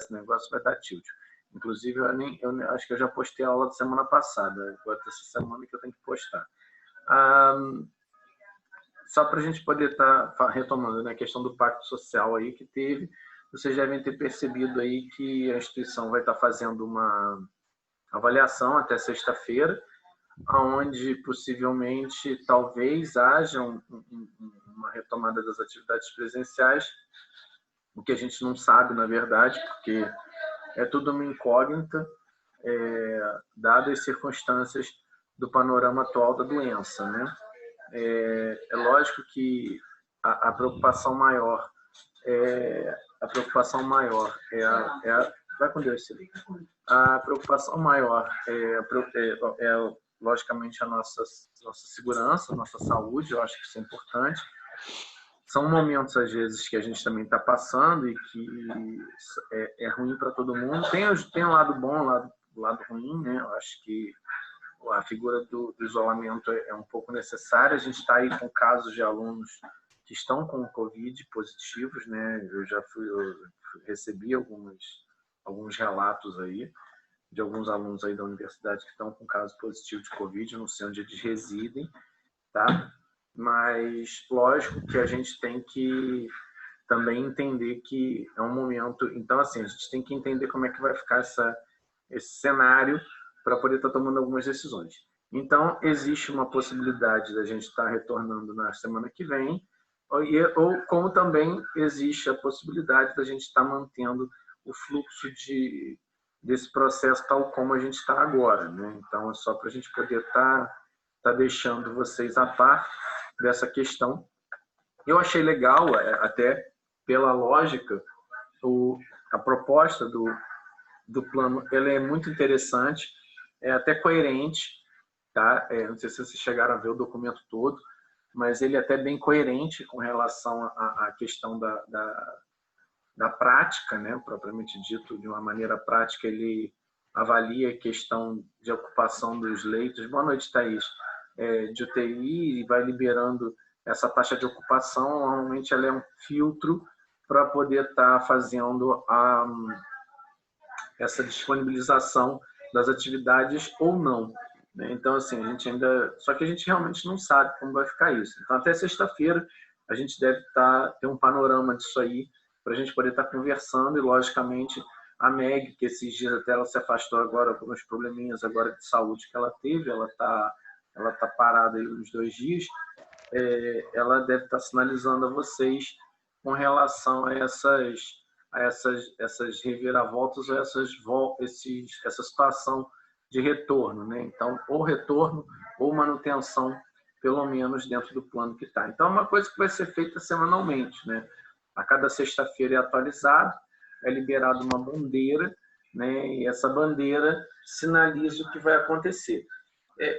esse negócio vai dar tilt. Inclusive, eu acho que eu já postei a aula da semana passada, agora essa semana que eu tenho que postar. Só para a gente poder estar retomando, né, a questão do pacto social aí que teve, vocês devem ter percebido aí que a instituição vai estar fazendo uma avaliação até sexta-feira, onde possivelmente talvez haja uma retomada das atividades presenciais, o que a gente não sabe, na verdade, porque é tudo uma incógnita, dadas as circunstâncias do panorama atual da doença, né? É lógico que a preocupação maior vai com Deus, Silvio. A preocupação maior é logicamente a nossa segurança, a nossa saúde. Eu acho que isso é importante. São momentos às vezes que a gente também está passando e que é ruim para todo mundo. Tem um lado bom, um lado ruim, né? Eu acho que a figura do isolamento é um pouco necessária. A gente está aí com casos de alunos que estão com Covid positivos, né? Eu recebi alguns relatos aí de alguns alunos aí da universidade que estão com caso positivo de Covid, não sei onde eles residem, tá? Mas lógico que a gente tem que também entender que é um momento. Então, assim, a gente tem que entender como é que vai ficar esse cenário para poder estar tomando algumas decisões. Então, existe uma possibilidade da gente estar retornando na semana que vem, ou como também existe a possibilidade da gente estar mantendo o fluxo desse processo tal como a gente está agora, né? Então, é só para a gente poder estar deixando vocês a par dessa questão. Eu achei legal, até pela lógica, a proposta do plano, ela é muito interessante, é até coerente, tá? Não sei se vocês chegaram a ver o documento todo, mas ele é até bem coerente com relação à questão da prática, né? Propriamente dito, de uma maneira prática, ele avalia a questão de ocupação dos leitos. Boa noite, Thaís. De UTI e vai liberando essa taxa de ocupação. Normalmente ela é um filtro para poder estar fazendo essa disponibilização das atividades ou não, né? Então, assim, só que a gente realmente não sabe como vai ficar isso. Então, até sexta-feira a gente deve ter um panorama disso aí para a gente poder estar conversando. E logicamente a Meg, que esses dias até ela se afastou agora por uns probleminhas agora de saúde que ela teve, ela tá parada aí uns 2 dias, ela deve estar sinalizando a vocês com relação a essas reviravoltas, essa situação de retorno, né? Então, ou retorno ou manutenção, pelo menos dentro do plano que está. Então, é uma coisa que vai ser feita semanalmente, né? A cada sexta-feira é atualizado, é liberada uma bandeira, né? E essa bandeira sinaliza o que vai acontecer.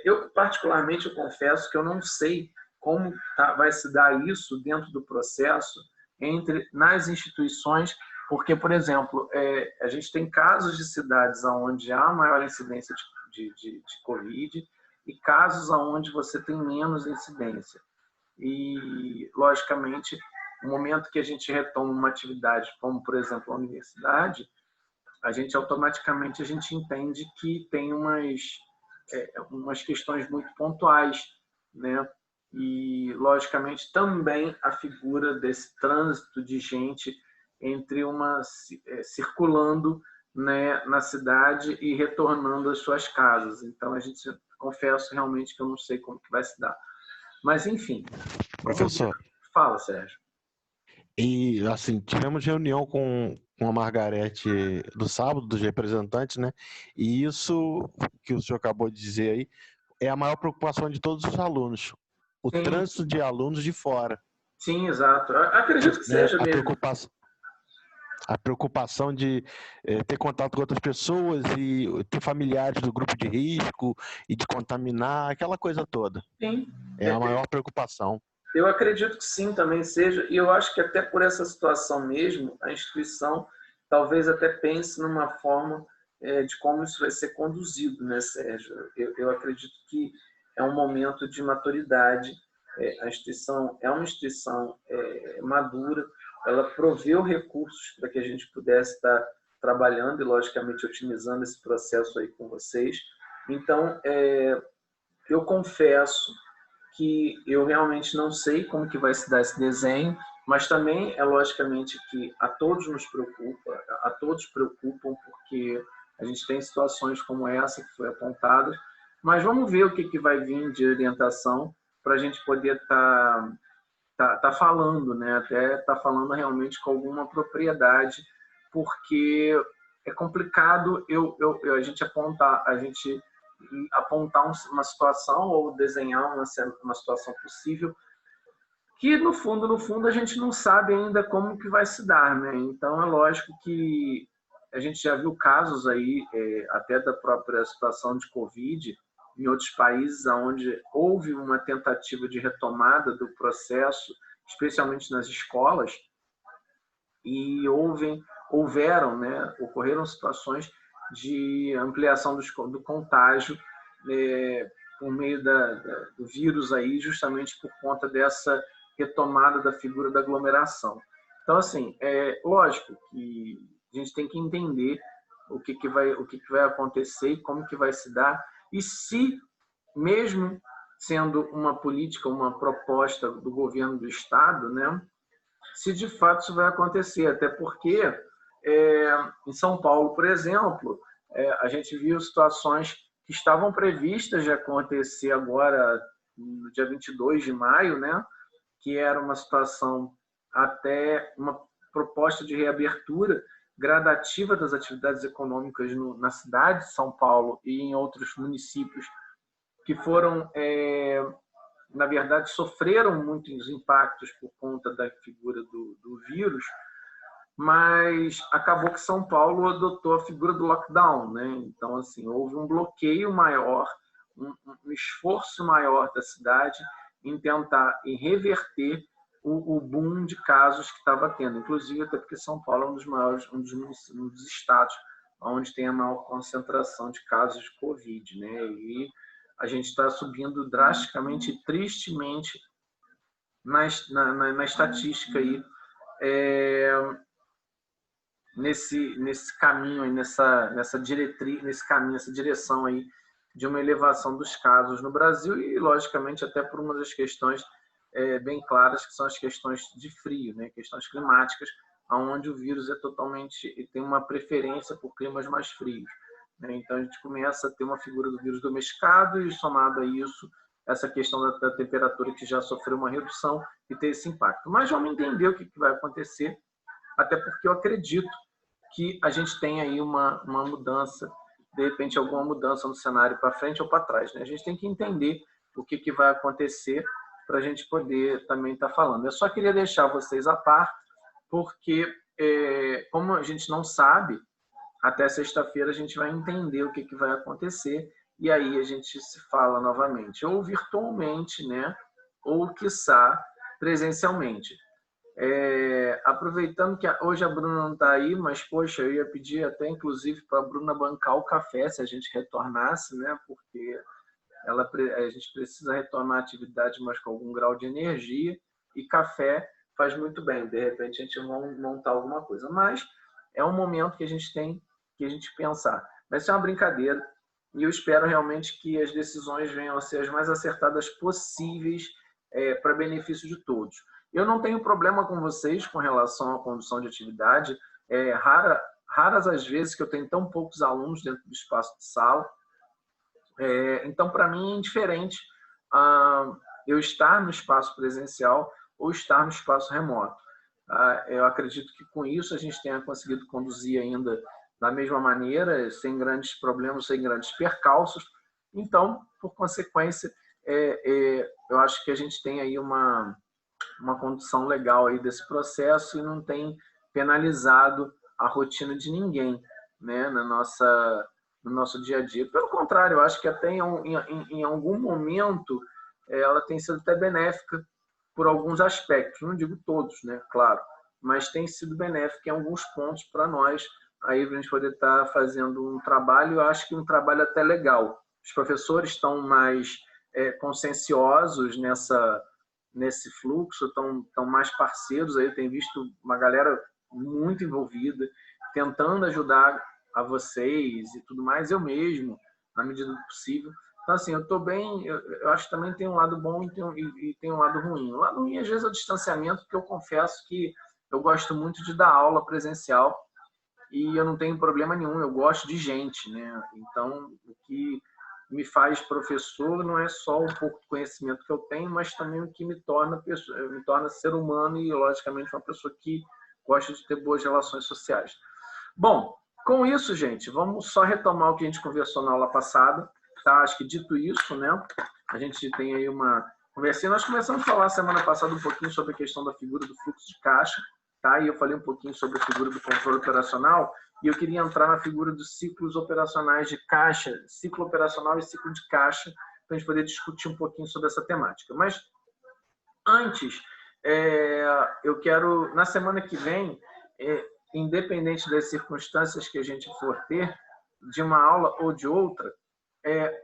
Eu, particularmente, eu confesso que eu não sei como vai se dar isso dentro do processo nas instituições, porque, por exemplo, a gente tem casos de cidades onde há maior incidência de Covid e casos onde você tem menos incidência. E, logicamente, no momento que a gente retoma uma atividade, como, por exemplo, a universidade, a gente automaticamente entende que tem umas questões muito pontuais, né? E, logicamente, também a figura desse trânsito de gente circulando, né, na cidade e retornando às suas casas. Então, confesso realmente que eu não sei como que vai se dar. Mas, enfim. Professor. Fala, Sérgio. E, assim, tivemos reunião com a Margarete do sábado, dos representantes, né? E isso que o senhor acabou de dizer aí é a maior preocupação de todos os alunos. O Sim. Trânsito de alunos de fora. Sim, exato. Eu acredito que seja mesmo. A preocupação de ter contato com outras pessoas e ter familiares do grupo de risco e de contaminar, aquela coisa toda. Sim. É a maior preocupação. Eu acredito que sim, também seja, e eu acho que até por essa situação mesmo, a instituição talvez até pense numa forma de como isso vai ser conduzido, né, Sérgio? Eu acredito que é um momento de maturidade, a instituição é uma instituição madura, ela proveu recursos para que a gente pudesse estar trabalhando e, logicamente, otimizando esse processo aí com vocês. Então, eu confesso que eu realmente não sei como que vai se dar esse desenho, mas também é logicamente que a todos nos preocupa, a todos preocupam, porque a gente tem situações como essa que foi apontada, mas vamos ver o que vai vir de orientação para a gente poder tá falando, né? Até tá falando realmente com alguma propriedade, porque é complicado a gente apontar uma situação ou desenhar uma situação possível que no fundo a gente não sabe ainda como que vai se dar, né? Então é lógico que a gente já viu casos aí até da própria situação de Covid em outros países onde houve uma tentativa de retomada do processo, especialmente nas escolas, e ocorreram situações de ampliação do contágio por meio do vírus aí, justamente por conta dessa retomada da figura da aglomeração. Então, assim, lógico que a gente tem que entender o que vai acontecer e como que vai se dar, e se, mesmo sendo uma política, uma proposta do governo do Estado, né, se de fato isso vai acontecer, até porque em São Paulo, por exemplo, a gente viu situações que estavam previstas de acontecer agora no dia 22 de maio, né, que era uma situação até uma proposta de reabertura gradativa das atividades econômicas na cidade de São Paulo e em outros municípios que foram, na verdade, sofreram muitos impactos por conta da figura do vírus, mas acabou que São Paulo adotou a figura do lockdown, né? Então, assim, houve um bloqueio maior, um esforço maior da cidade em tentar reverter o boom de casos que estava tendo, inclusive até porque São Paulo é um dos estados onde tem a maior concentração de casos de Covid, né? E a gente está subindo drasticamente e tristemente na estatística aí, nesse caminho, nessa diretriz, nesse caminho, essa direção aí de uma elevação dos casos no Brasil e, logicamente, até por uma das questões bem claras, que são as questões de frio, né? Questões climáticas, onde o vírus tem uma preferência por climas mais frios, né? Então, a gente começa a ter uma figura do vírus domesticado e, somado a isso, essa questão da temperatura que já sofreu uma redução e ter esse impacto. Mas vamos entender o que vai acontecer, até porque eu acredito que a gente tem aí uma mudança, de repente alguma mudança no cenário para frente ou para trás, né? A gente tem que entender o que vai acontecer para a gente poder também estar falando. Eu só queria deixar vocês a par, porque como a gente não sabe, até sexta-feira a gente vai entender o que vai acontecer e aí a gente se fala novamente, ou virtualmente, né? Ou, quiçá, presencialmente. Aproveitando que hoje a Bruna não está aí, mas, poxa, eu ia pedir até, inclusive, para a Bruna bancar o café, se a gente retornasse, né? Porque a gente precisa retornar à atividade, mas com algum grau de energia, e café faz muito bem. De repente, a gente vai montar alguma coisa. Mas é um momento que a gente tem que pensar. Vai ser uma brincadeira, e eu espero realmente que as decisões venham a ser as mais acertadas possíveis para benefício de todos. Eu não tenho problema com vocês com relação à condução de atividade. Raras as vezes que eu tenho tão poucos alunos dentro do espaço de sala. Então, para mim, é indiferente eu estar no espaço presencial ou estar no espaço remoto. Eu acredito que com isso a gente tenha conseguido conduzir ainda da mesma maneira, sem grandes problemas, sem grandes percalços. Então, por consequência, eu acho que a gente tem aí uma condução legal aí desse processo e não tem penalizado a rotina de ninguém, né, no nosso dia a dia. Pelo contrário, eu acho que até em algum momento ela tem sido até benéfica por alguns aspectos, não digo todos, né, claro, mas tem sido benéfica em alguns pontos para nós, aí para a gente poder estar fazendo um trabalho, eu acho que um trabalho até legal. Os professores estão mais conscienciosos nesse fluxo, estão mais parceiros, aí eu tenho visto uma galera muito envolvida, tentando ajudar a vocês e tudo mais, eu mesmo, na medida do possível. Então, assim, eu estou bem, eu acho que também tem um lado bom e tem um lado ruim. O lado ruim, às vezes, é o distanciamento, porque eu confesso que eu gosto muito de dar aula presencial e eu não tenho problema nenhum, eu gosto de gente, né? Então, o que me faz professor não é só um pouco de conhecimento que eu tenho, mas também o que me torna ser humano e, logicamente, uma pessoa que gosta de ter boas relações sociais. Bom, com isso, gente, vamos só retomar o que a gente conversou na aula passada, tá? Acho que dito isso, né, a gente tem aí uma conversinha. Nós começamos a falar semana passada um pouquinho sobre a questão da figura do fluxo de caixa, tá? E eu falei um pouquinho sobre a figura do controle operacional, e eu queria entrar na figura dos ciclos operacionais de caixa, ciclo operacional e ciclo de caixa, para a gente poder discutir um pouquinho sobre essa temática. Mas, antes, eu quero, na semana que vem, independente das circunstâncias que a gente for ter, de uma aula ou de outra,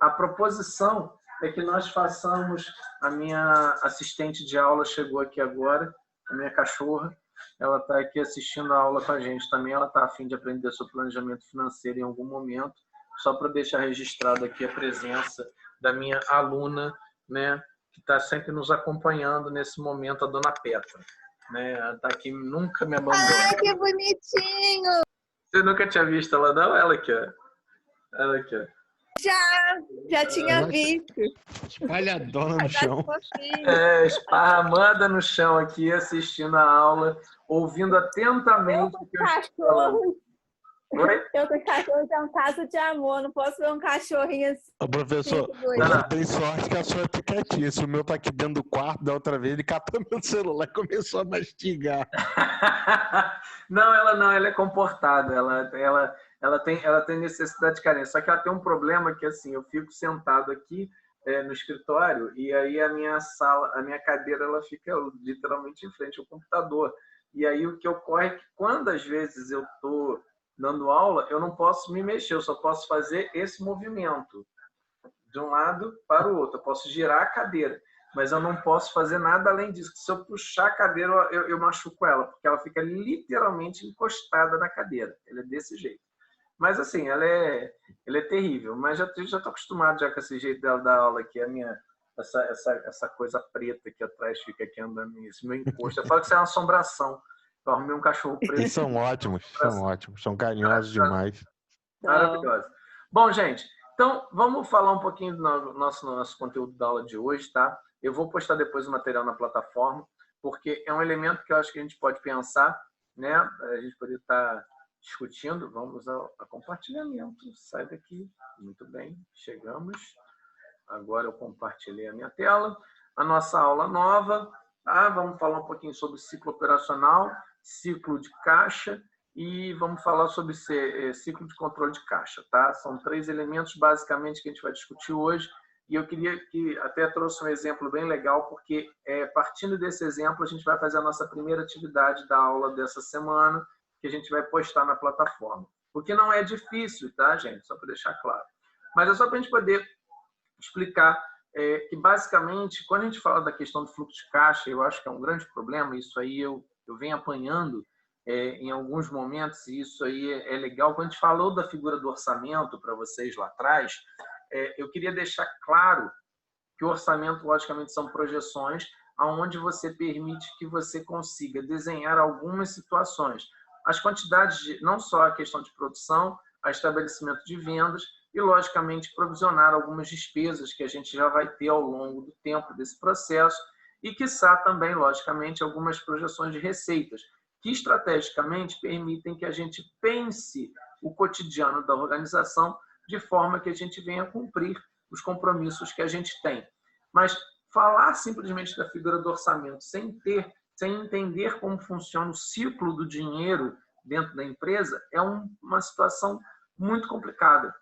a proposição é que nós façamos, a minha assistente de aula chegou aqui agora, a minha cachorra, ela está aqui assistindo a aula com a gente também, ela está a fim de aprender sobre planejamento financeiro em algum momento, só para deixar registrado aqui a presença da minha aluna, né, que está sempre nos acompanhando nesse momento, a dona Petra. Né? Ela está aqui, nunca me abandonou. Ai, que bonitinho! Você nunca tinha visto ela, não? Ela aqui, ó. Ela aqui, ó. Já tinha visto. Espalhadona no chão. Esparramada no chão aqui, assistindo a aula, ouvindo atentamente o que eu estou falando. Oi? Eu com cachorro é um caso de amor, não posso ver um cachorrinho assim. Ô, professor, você tem sorte que a sua é piquetinha. O meu tá aqui dentro do quarto, da outra vez ele catou meu celular e começou a mastigar. Não, ela é comportada, ela tem necessidade de carinho, só que ela tem um problema que, assim, eu fico sentado aqui no escritório e aí a minha cadeira, ela fica literalmente em frente ao computador. E aí o que ocorre é que quando, às vezes, eu estou dando aula, eu não posso me mexer, eu só posso fazer esse movimento de um lado para o outro. Eu posso girar a cadeira, mas eu não posso fazer nada além disso. Se eu puxar a cadeira, eu machuco ela, porque ela fica literalmente encostada na cadeira. Ela é desse jeito. Mas, assim, ela é terrível. Mas já estou acostumado já com esse jeito dela dar aula aqui. Essa coisa preta aqui atrás fica aqui andando nisso, meu encosto. Eu falo que isso é uma assombração. Eu arrumei um cachorro preto. Eles são ótimos, são carinhosos demais. Maravilhoso. Bom, gente, então vamos falar um pouquinho do nosso conteúdo da aula de hoje, tá? Eu vou postar depois o material na plataforma, porque é um elemento que eu acho que a gente pode pensar, né? A gente poderia estar discutindo. Vamos ao compartilhamento. Sai daqui. Muito bem, chegamos. Agora eu compartilhei a minha tela. A nossa aula nova, tá? Vamos falar um pouquinho sobre ciclo operacional, ciclo de caixa e vamos falar sobre ciclo de controle de caixa, tá? São 3 elementos basicamente que a gente vai discutir hoje e eu queria que até trouxe um exemplo bem legal, porque partindo desse exemplo a gente vai fazer a nossa primeira atividade da aula dessa semana, que a gente vai postar na plataforma. O que não é difícil, tá, gente? Só para deixar claro. Mas é só para a gente poder explicar que basicamente, quando a gente fala da questão do fluxo de caixa, eu acho que é um grande problema, isso aí eu venho apanhando em alguns momentos, e isso aí é legal. Quando a gente falou da figura do orçamento para vocês lá atrás, eu queria deixar claro que o orçamento, logicamente, são projeções onde você permite que você consiga desenhar algumas situações. As quantidades, não só a questão de produção, a estabelecimento de vendas e, logicamente, provisionar algumas despesas que a gente já vai ter ao longo do tempo desse processo e, quiçá, também, logicamente, algumas projeções de receitas que, estrategicamente, permitem que a gente pense o cotidiano da organização de forma que a gente venha cumprir os compromissos que a gente tem. Mas falar simplesmente da figura do orçamento sem entender como funciona o ciclo do dinheiro dentro da empresa é uma situação muito complicada.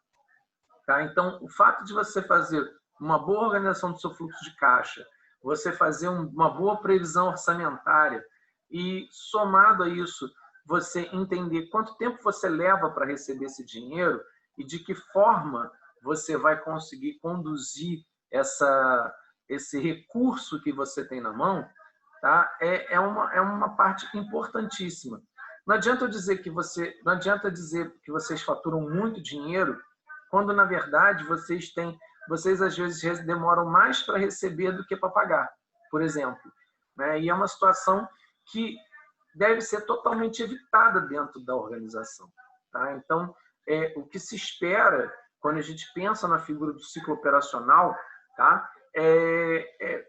Tá? Então, o fato de você fazer uma boa organização do seu fluxo de caixa, você fazer uma boa previsão orçamentária e, somado a isso, você entender quanto tempo você leva para receber esse dinheiro e de que forma você vai conseguir conduzir esse recurso que você tem na mão, tá? É uma parte importantíssima. Não adianta eu dizer que não adianta dizer que vocês faturam muito dinheiro, quando na verdade vocês às vezes demoram mais para receber do que para pagar, por exemplo, né? E é uma situação que deve ser totalmente evitada dentro da organização, tá? Então, o que se espera quando a gente pensa na figura do ciclo operacional, tá?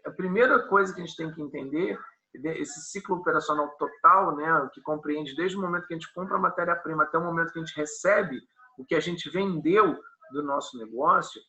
A primeira coisa que a gente tem que entender, esse ciclo operacional total, né, que compreende desde o momento que a gente compra a matéria-prima até o momento que a gente recebe o que a gente vendeu do nosso negócio,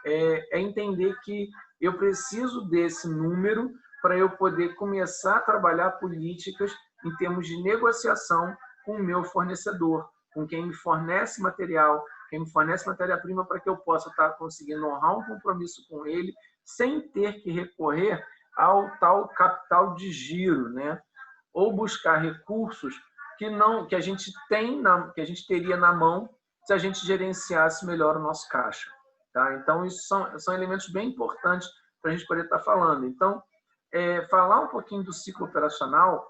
é entender que eu preciso desse número para eu poder começar a trabalhar políticas em termos de negociação com o meu fornecedor, com quem me fornece material, quem me fornece matéria-prima, para que eu possa estar conseguindo honrar um compromisso com ele sem ter que recorrer ao tal capital de giro, né? Ou buscar recursos que a gente que a gente teria na mão se a gente gerenciasse melhor o nosso caixa, tá? Então, isso são elementos bem importantes para a gente poder estar falando. Então, falar um pouquinho do ciclo operacional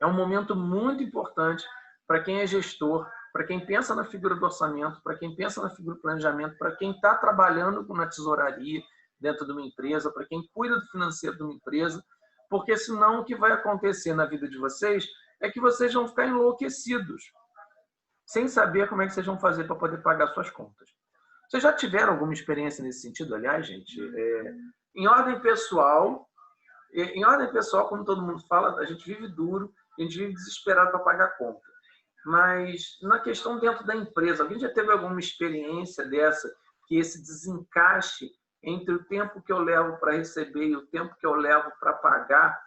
é um momento muito importante para quem é gestor, para quem pensa na figura do orçamento, para quem pensa na figura do planejamento, para quem está trabalhando na tesouraria dentro de uma empresa, para quem cuida do financeiro de uma empresa, porque senão o que vai acontecer na vida de vocês é que vocês vão ficar enlouquecidos, sem saber como é que vocês vão fazer para poder pagar suas contas. Vocês já tiveram alguma experiência nesse sentido, aliás, gente? Em ordem pessoal, como todo mundo fala, a gente vive duro, a gente vive desesperado para pagar a conta. Mas na questão dentro da empresa, alguém já teve alguma experiência dessa, que esse desencaixe entre o tempo que eu levo para receber e o tempo que eu levo para pagar,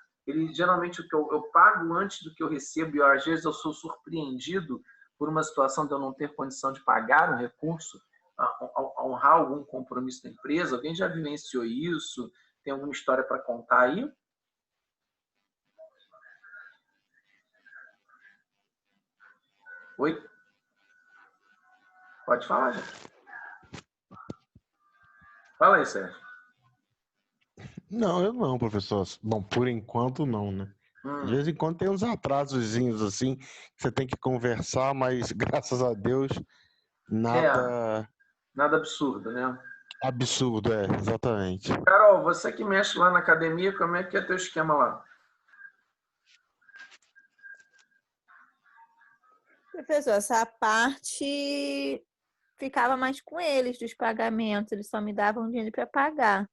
geralmente o que eu pago antes do que eu recebo, e às vezes eu sou surpreendido por uma situação de eu não ter condição de pagar um recurso, honrar algum compromisso da empresa. Alguém já vivenciou isso? Tem alguma história para contar aí? Oi? Pode falar, gente. Fala aí, Sérgio. Não, eu não, professor. Bom, por enquanto não, né? De vez em quando tem uns atrasozinhos assim, que você tem que conversar, mas graças a Deus, nada absurdo, né? Absurdo, exatamente. Carol, você que mexe lá na academia, como é que é teu esquema lá? Professor, essa parte ficava mais com eles, dos pagamentos. Eles só me davam dinheiro para pagar.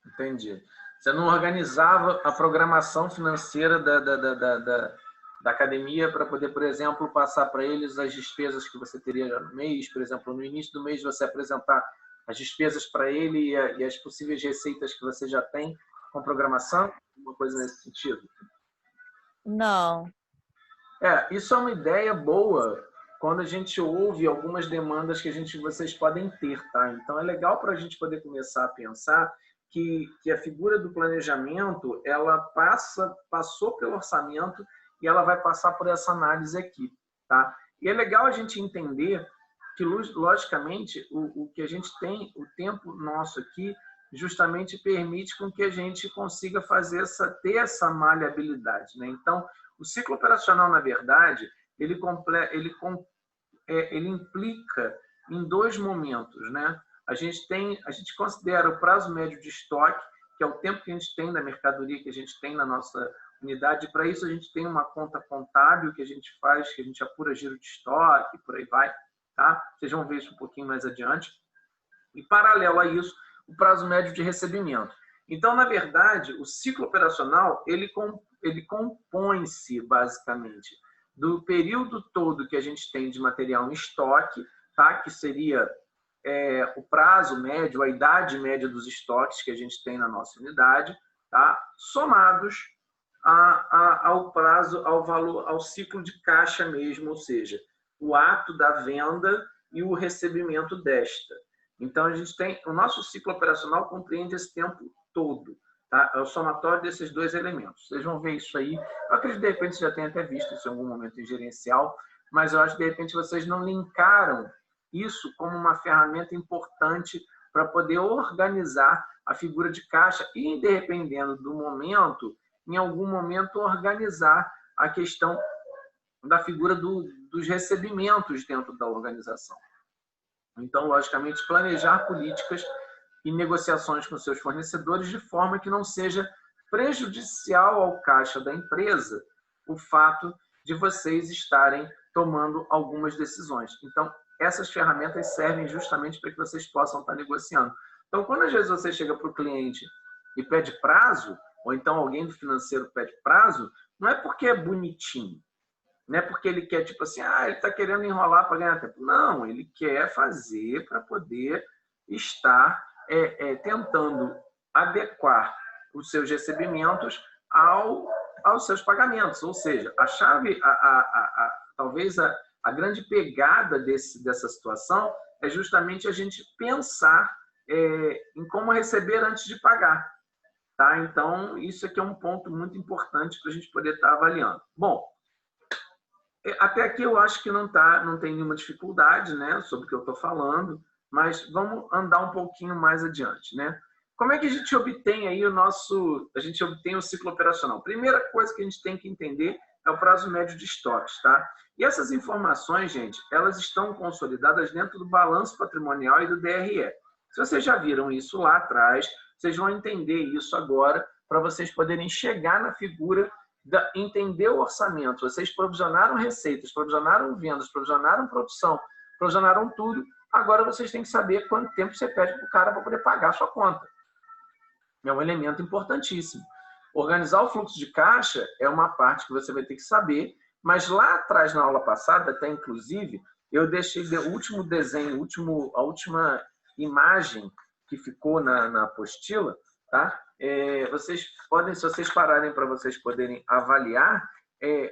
Entendi. Você não organizava a programação financeira da academia para poder, por exemplo, passar para eles as despesas que você teria no mês, por exemplo, no início do mês você apresentar as despesas para ele e as possíveis receitas que você já tem com programação? Uma coisa nesse sentido? Não. Isso é uma ideia boa quando a gente ouve algumas demandas que vocês podem ter, tá? Então é legal para a gente poder começar a pensar que a figura do planejamento, ela passou pelo orçamento e ela vai passar por essa análise aqui, tá? E é legal a gente entender que, logicamente, o que a gente tem, o tempo nosso aqui, justamente permite com que a gente consiga ter essa maleabilidade, né? Então, o ciclo operacional, na verdade, ele implica em dois momentos, né? A gente considera o prazo médio de estoque, que é o tempo que a gente tem da mercadoria que a gente tem na nossa unidade. Para isso, a gente tem uma conta contábil que a gente faz, que a gente apura giro de estoque, por aí vai, tá? Vocês vão ver isso um pouquinho mais adiante. E, paralelo a isso, o prazo médio de recebimento. Então, na verdade, o ciclo operacional, ele compõe-se, basicamente, do período todo que a gente tem de material em estoque, tá? Que seria o prazo médio, a idade média dos estoques que a gente tem na nossa unidade, tá? Somados ao prazo, ao valor, ao ciclo de caixa mesmo, ou seja, o ato da venda e o recebimento desta. Então, o nosso ciclo operacional compreende esse tempo todo, tá? É o somatório desses dois elementos. Vocês vão ver isso aí. Eu acredito que, de repente, você já tenha até visto isso em algum momento em gerencial, mas eu acho que, de repente, vocês não linkaram isso como uma ferramenta importante para poder organizar a figura de caixa e, dependendo do momento, em algum momento, organizar a questão da figura dos recebimentos dentro da organização. Então, logicamente, planejar políticas e negociações com seus fornecedores de forma que não seja prejudicial ao caixa da empresa o fato de vocês estarem tomando algumas decisões. Então, essas ferramentas servem justamente para que vocês possam estar negociando. Então, quando às vezes você chega para o cliente e pede prazo, ou então alguém do financeiro pede prazo, não é porque é bonitinho, não é porque ele quer, tipo assim, ele está querendo enrolar para ganhar tempo. Não, ele quer fazer para poder estar tentando adequar os seus recebimentos aos seus pagamentos. Ou seja, a chave, talvez a grande pegada dessa situação é justamente a gente pensar em como receber antes de pagar. Tá? Então, isso aqui é um ponto muito importante para a gente poder estar avaliando. Bom, até aqui eu acho que não tem nenhuma dificuldade, né, sobre o que eu estou falando, mas vamos andar um pouquinho mais adiante, né? Como é que a gente obtém aí o ciclo operacional? Primeira coisa que a gente tem que entender é o prazo médio de estoques, tá? E essas informações, gente, elas estão consolidadas dentro do balanço patrimonial e do DRE. Se vocês já viram isso lá atrás, vocês vão entender isso agora para vocês poderem chegar na figura entender o orçamento. Vocês provisionaram receitas, provisionaram vendas, provisionaram produção, provisionaram tudo. Agora vocês têm que saber quanto tempo você pede para o cara para poder pagar a sua conta. É um elemento importantíssimo. Organizar o fluxo de caixa é uma parte que você vai ter que saber, mas lá atrás, na aula passada, até inclusive, eu deixei o último desenho, a última imagem que ficou na apostila, tá? Vocês podem, se vocês pararem para vocês poderem avaliar,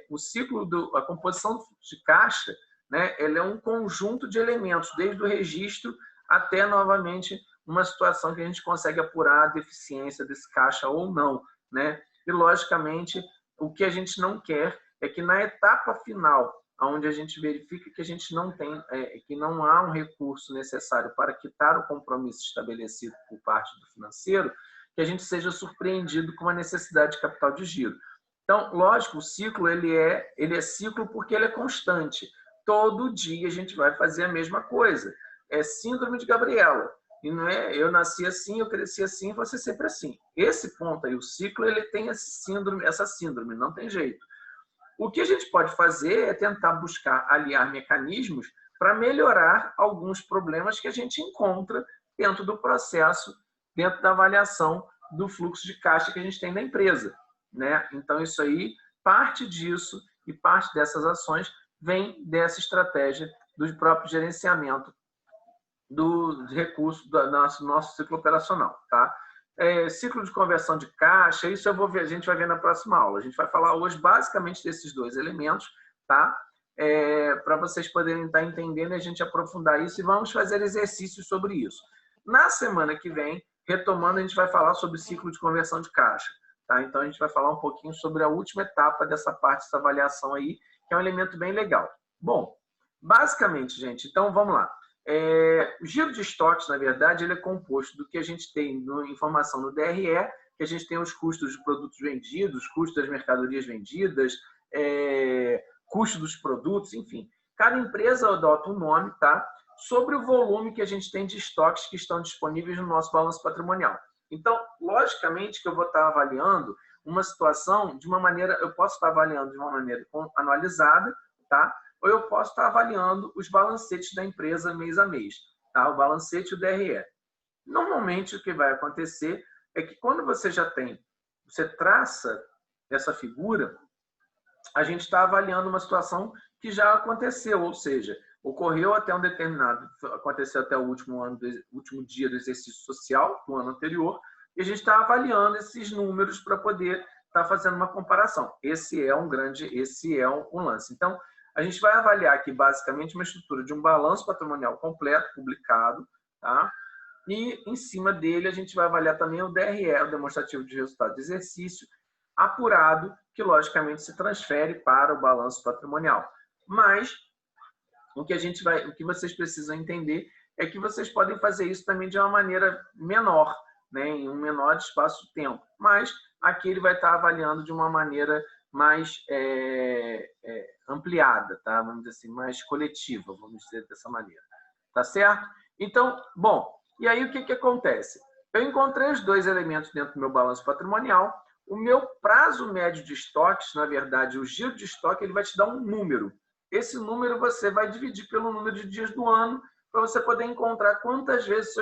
o ciclo, a composição do fluxo de caixa, né? Ele é um conjunto de elementos, desde o registro até, novamente, uma situação que a gente consegue apurar a deficiência desse caixa ou não, né? E, logicamente, o que a gente não quer é que na etapa final, onde a gente verifica que a gente não tem, que não há um recurso necessário para quitar o compromisso estabelecido por parte do financeiro, que a gente seja surpreendido com uma necessidade de capital de giro. Então, lógico, o ciclo ele é ciclo porque ele é constante. Todo dia a gente vai fazer a mesma coisa. É síndrome de Gabriela. E não é eu nasci assim, eu cresci assim, você sempre assim. Esse ponto aí, o ciclo, ele tem essa síndrome, não tem jeito. O que a gente pode fazer é tentar buscar aliar mecanismos para melhorar alguns problemas que a gente encontra dentro do processo, dentro da avaliação do fluxo de caixa que a gente tem na empresa, né? Então, isso aí, parte disso e parte dessas ações vem dessa estratégia do próprio gerenciamento do recurso do nosso ciclo operacional, tá? Ciclo de conversão de caixa, isso a gente vai ver na próxima aula. A gente vai falar hoje basicamente desses dois elementos, tá? Para vocês poderem estar entendendo e a gente aprofundar isso, e vamos fazer exercícios sobre isso. Na semana que vem, retomando, a gente vai falar sobre o ciclo de conversão de caixa, tá? Então, a gente vai falar um pouquinho sobre a última etapa dessa parte, dessa avaliação aí, que é um elemento bem legal. Bom, basicamente, gente, então vamos lá. O giro de estoques, na verdade, ele é composto do que a gente tem informação no DRE, que a gente tem os custos de produtos vendidos, custos das mercadorias vendidas, custo dos produtos, enfim. Cada empresa adota um nome, tá? Sobre o volume que a gente tem de estoques que estão disponíveis no nosso balanço patrimonial. Então, logicamente que eu vou estar avaliando uma situação de uma maneira, eu posso estar avaliando de uma maneira anualizada, tá? Ou eu posso estar avaliando os balancetes da empresa mês a mês, tá? O balancete e o DRE. Normalmente, o que vai acontecer é que quando você traça essa figura, a gente está avaliando uma situação que já aconteceu, ou seja, ocorreu até um determinado, aconteceu até o último dia do exercício social do ano anterior, e a gente está avaliando esses números para poder estar fazendo uma comparação. Esse é um lance. Então, a gente vai avaliar aqui basicamente uma estrutura de um balanço patrimonial completo, publicado, tá? E em cima dele a gente vai avaliar também o DRE, o demonstrativo de resultado de exercício, apurado, que logicamente se transfere para o balanço patrimonial. Mas o que vocês precisam entender é que vocês podem fazer isso também de uma maneira menor, né, em um menor espaço de tempo. Mas aqui ele vai estar avaliando de uma maneira mais ampliada, tá? Vamos dizer assim, mais coletiva, vamos dizer dessa maneira. Tá certo? Então, bom, e aí o que acontece? Eu encontrei os dois elementos dentro do meu balanço patrimonial. O meu prazo médio de estoques, na verdade, o giro de estoque, ele vai te dar um número. Esse número você vai dividir pelo número de dias do ano para você poder encontrar quantas vezes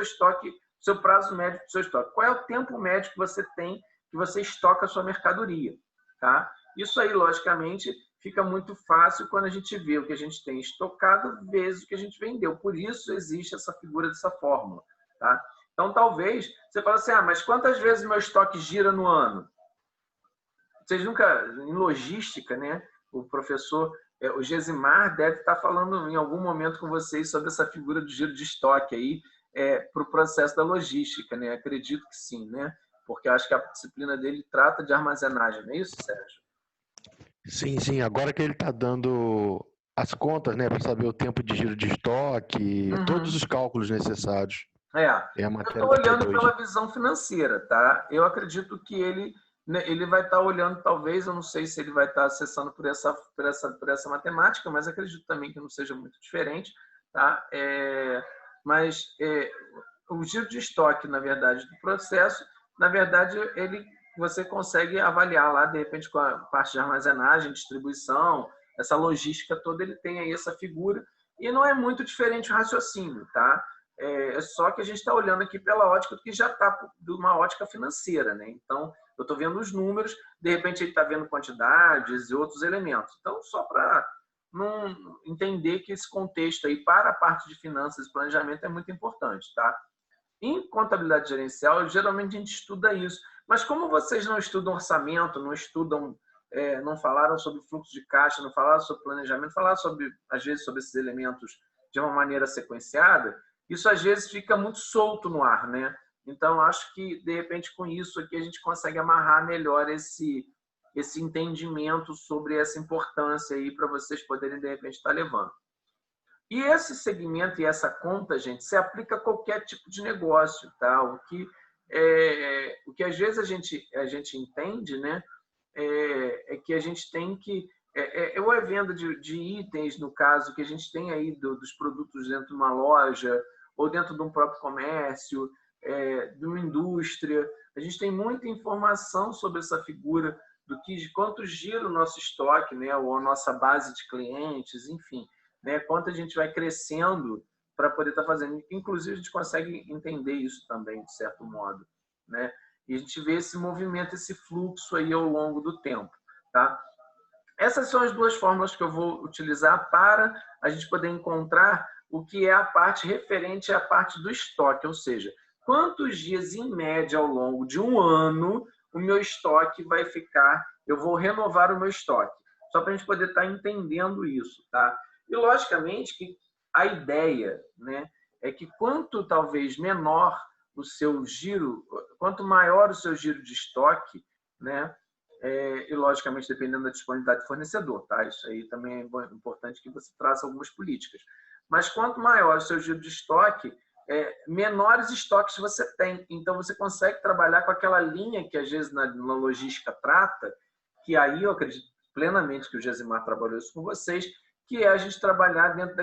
seu prazo médio do seu estoque. Qual é o tempo médio que você tem que você estoca a sua mercadoria, tá? Isso aí, logicamente, fica muito fácil quando a gente vê o que a gente tem estocado vezes o que a gente vendeu. Por isso existe essa figura dessa fórmula, tá? Então, talvez você fale assim, mas quantas vezes meu estoque gira no ano? Vocês nunca, em logística, né? O professor, o Gesimar, deve estar falando em algum momento com vocês sobre essa figura do giro de estoque aí para o processo da logística, né? Acredito que sim, né? Porque eu acho que a disciplina dele trata de armazenagem, não é isso, Sérgio? Sim, sim. Agora que ele está dando as contas, né, para saber o tempo de giro de estoque, todos os cálculos necessários. É a Eu matéria estou da olhando P2. pela visão financeira, tá? Eu acredito que ele vai estar olhando, talvez, eu não sei se ele vai estar acessando por essa matemática, mas acredito também que não seja muito diferente, tá? Mas o giro de estoque, na verdade, do processo, na verdade, você consegue avaliar lá, de repente, com a parte de armazenagem, distribuição, essa logística toda, ele tem aí essa figura, e não é muito diferente o raciocínio, tá? É só que a gente está olhando aqui pela ótica que já está de uma ótica financeira, né? Então, eu estou vendo os números, de repente ele está vendo quantidades e outros elementos. Então, só para não entender que esse contexto aí para a parte de finanças e planejamento é muito importante, tá? Em contabilidade gerencial, geralmente a gente estuda isso. Mas como vocês não estudam orçamento, não estudam, não falaram sobre fluxo de caixa, não falaram sobre planejamento, falaram às vezes sobre esses elementos de uma maneira sequenciada, isso às vezes fica muito solto no ar, né? Então, acho que, de repente, com isso aqui, a gente consegue amarrar melhor esse entendimento sobre essa importância aí para vocês poderem, de repente, estar levando. E esse segmento e essa conta, gente, se aplica a qualquer tipo de negócio, tá? O que às vezes a gente entende, né? É que a gente tem que ou é venda de itens, no caso, que a gente tem aí dos produtos dentro de uma loja ou dentro de um próprio comércio, de uma indústria. A gente tem muita informação sobre essa figura de quanto gira o nosso estoque, né, ou a nossa base de clientes, enfim, né, quanto a gente vai crescendo para poder estar fazendo. Inclusive, a gente consegue entender isso também, de certo modo, né? E a gente vê esse movimento, esse fluxo aí ao longo do tempo, tá? Essas são as duas fórmulas que eu vou utilizar para a gente poder encontrar o que é a parte referente à parte do estoque, ou seja, quantos dias, em média, ao longo de um ano, o meu estoque vai ficar, eu vou renovar o meu estoque, só para a gente poder estar entendendo isso, tá? E, logicamente, que a ideia, né, é que quanto talvez menor o seu giro, quanto maior o seu giro de estoque, né, e, logicamente, dependendo da disponibilidade do fornecedor, tá? Isso aí também é importante que você traça algumas políticas. Mas quanto maior o seu giro de estoque, menores estoques você tem. Então, você consegue trabalhar com aquela linha que, às vezes, na logística trata, que aí eu acredito plenamente que o Gesimar trabalhou isso com vocês, que é a gente trabalhar dentro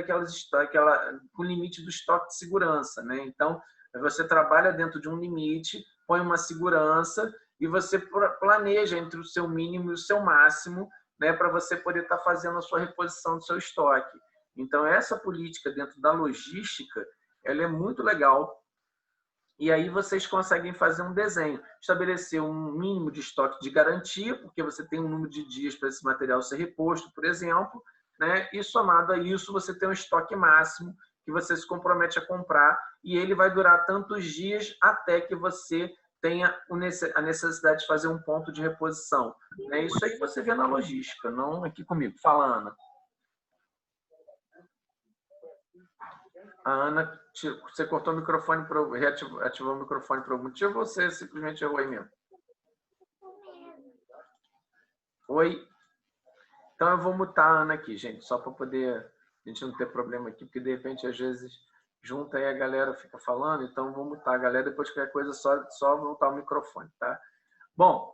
com o limite do estoque de segurança, né? Então, você trabalha dentro de um limite, põe uma segurança e você planeja entre o seu mínimo e o seu máximo, né, para você poder estar fazendo a sua reposição do seu estoque. Então, essa política dentro da logística, ela é muito legal. E aí vocês conseguem fazer um desenho, estabelecer um mínimo de estoque de garantia, porque você tem um número de dias para esse material ser reposto, por exemplo, né? E somado a isso, você tem um estoque máximo que você se compromete a comprar e ele vai durar tantos dias até que você tenha a necessidade de fazer um ponto de reposição. É isso aí que você vê na logística, não aqui comigo. Fala, Ana. A Ana, você cortou o microfone, reativou o microfone por algum motivo ou você simplesmente errou aí mesmo? Oi? Então eu vou mutar a Ana aqui, gente, só para poder a gente não ter problema aqui, porque de repente às vezes junta aí a galera fica falando, então eu vou mutar a galera, depois qualquer coisa só voltar o microfone, tá? Bom,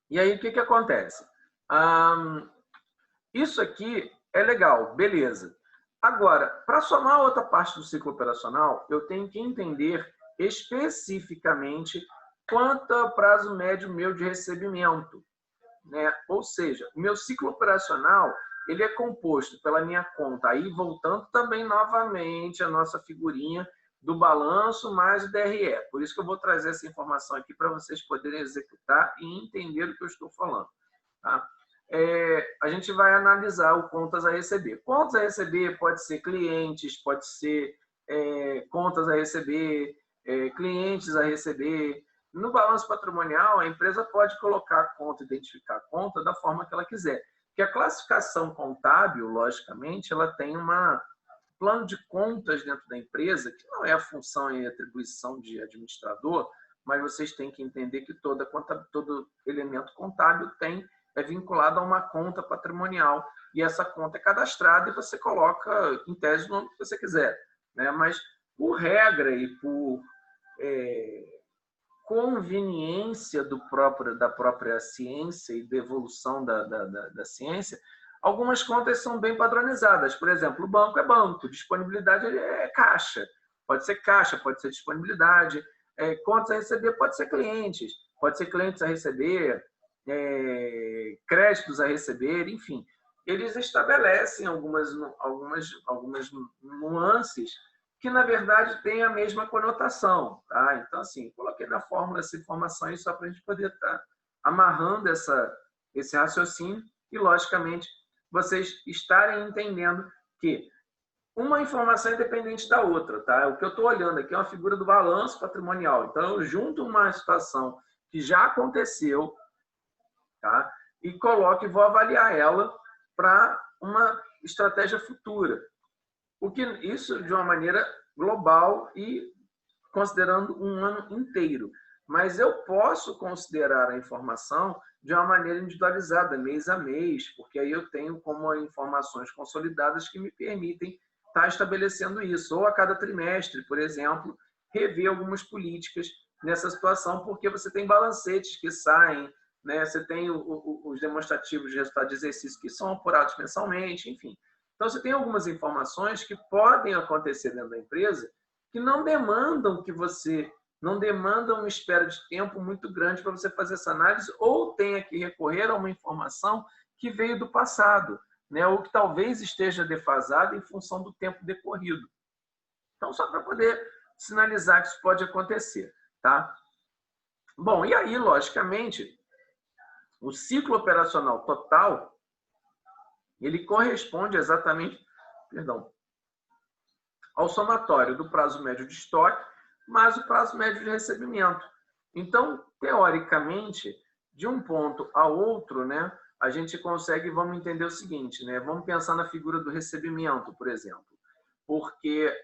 e aí o que acontece? Isso aqui é legal, beleza. Agora, para somar outra parte do ciclo operacional, eu tenho que entender especificamente quanto é o prazo médio meu de recebimento, né? Ou seja, o meu ciclo operacional ele é composto pela minha conta, aí voltando também novamente a nossa figurinha do balanço mais o DRE. Por isso que eu vou trazer essa informação aqui para vocês poderem executar e entender o que eu estou falando. Tá? A gente vai analisar o contas a receber. Contas a receber pode ser clientes, pode ser contas a receber, clientes a receber. No balanço patrimonial, a empresa pode colocar a conta, identificar a conta da forma que ela quiser. Porque a classificação contábil, logicamente, ela tem um plano de contas dentro da empresa, que não é a função e atribuição de administrador, mas vocês têm que entender que todo elemento contábil é vinculado a uma conta patrimonial, e essa conta é cadastrada e você coloca, em tese, o nome que você quiser. Né? Mas, por regra e por conveniência da própria ciência e da evolução da ciência, algumas contas são bem padronizadas. Por exemplo, o banco é banco, disponibilidade é caixa. Pode ser caixa, pode ser disponibilidade. Contas a receber pode ser clientes a receber, créditos a receber, enfim. Eles estabelecem algumas nuances que, na verdade, têm a mesma conotação. Tá? Então, assim, coloquei na fórmula essa informação só para a gente poder estar amarrando esse raciocínio e, logicamente, vocês estarem entendendo que uma informação é independente da outra. Tá? O que eu estou olhando aqui é uma figura do balanço patrimonial. Então, eu junto uma situação que já aconteceu, tá? E vou avaliar ela para uma estratégia futura. Isso de uma maneira global e considerando um ano inteiro. Mas eu posso considerar a informação de uma maneira individualizada, mês a mês, porque aí eu tenho como informações consolidadas que me permitem estar estabelecendo isso. Ou a cada trimestre, por exemplo, rever algumas políticas nessa situação, porque você tem balancetes que saem, né? Você tem os demonstrativos de resultado de exercício que são apurados mensalmente, enfim. Então, você tem algumas informações que podem acontecer dentro da empresa que não demandam uma espera de tempo muito grande para você fazer essa análise, ou tenha que recorrer a uma informação que veio do passado, né? Ou que talvez esteja defasada em função do tempo decorrido. Então, só para poder sinalizar que isso pode acontecer. Tá? Bom, e aí, logicamente, o ciclo operacional total ele corresponde exatamente, ao somatório do prazo médio de estoque mais o prazo médio de recebimento. Então, teoricamente, de um ponto a outro, né, a gente consegue, vamos entender o seguinte, né, vamos pensar na figura do recebimento, por exemplo, porque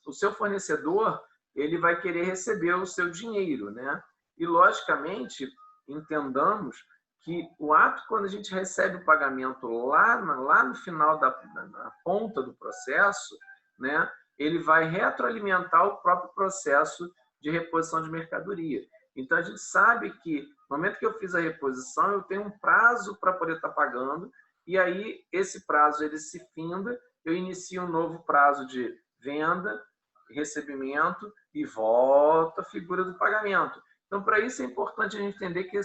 o seu fornecedor ele vai querer receber o seu dinheiro, né? E, logicamente, entendamos que o ato, quando a gente recebe o pagamento lá no final na ponta do processo, né, ele vai retroalimentar o próprio processo de reposição de mercadoria. Então, a gente sabe que, no momento que eu fiz a reposição, eu tenho um prazo para poder estar pagando, e aí esse prazo ele se finda, eu inicio um novo prazo de venda, recebimento e volta a figura do pagamento. Então, para isso é importante a gente entender que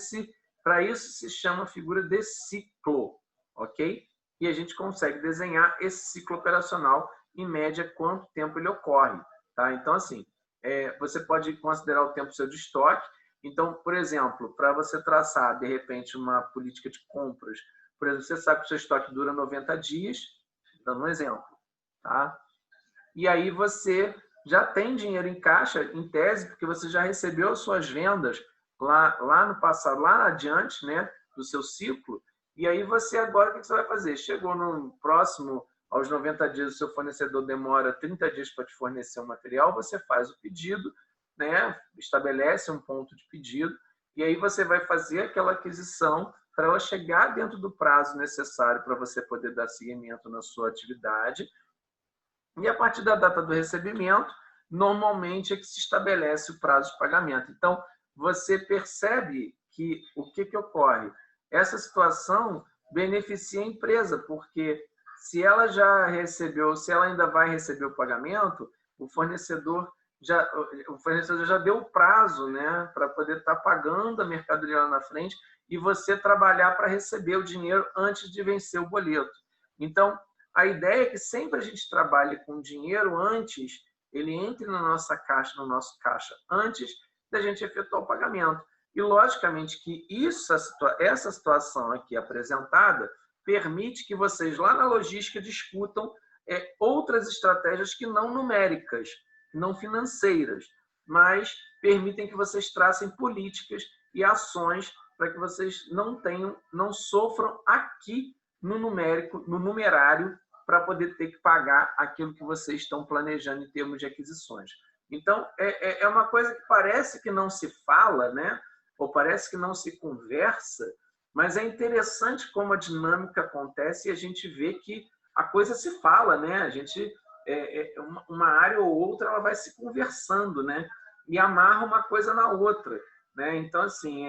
para isso se chama figura de ciclo, ok? E a gente consegue desenhar esse ciclo operacional, em média, quanto tempo ele ocorre. Tá? Então, assim, você pode considerar o tempo seu de estoque. Então, por exemplo, para você traçar, de repente, uma política de compras, por exemplo, você sabe que o seu estoque dura 90 dias, dando um exemplo. Tá? E aí você já tem dinheiro em caixa, em tese, porque você já recebeu as suas vendas lá no passado, lá adiante, né, do seu ciclo, e aí você agora, o que você vai fazer? Chegou no próximo, aos 90 dias, o seu fornecedor demora 30 dias para te fornecer o material, você faz o pedido, né, estabelece um ponto de pedido, e aí você vai fazer aquela aquisição para ela chegar dentro do prazo necessário para você poder dar seguimento na sua atividade. E a partir da data do recebimento, normalmente é que se estabelece o prazo de pagamento. Então, você percebe que o que ocorre? essa situação beneficia a empresa, porque se ela já recebeu, se ela ainda vai receber o pagamento, o fornecedor já deu o prazo, né, para poder estar pagando a mercadoria lá na frente e você trabalhar para receber o dinheiro antes de vencer o boleto. Então, a ideia é que sempre a gente trabalhe com dinheiro antes, ele entre na nossa caixa, no nosso caixa, antes da gente efetuar o pagamento. E, logicamente, que essa situação aqui apresentada permite que vocês, lá na logística, discutam outras estratégias que não numéricas, não financeiras, mas permitem que vocês tracem políticas e ações para que vocês não sofram aqui no numérico, no numerário, para poder ter que pagar aquilo que vocês estão planejando em termos de aquisições. Então, é uma coisa que parece que não se fala, né? Ou parece que não se conversa, mas é interessante como a dinâmica acontece e a gente vê que a coisa se fala, né? A gente, uma área ou outra, ela vai se conversando, né? E amarra uma coisa na outra, né? Então, assim,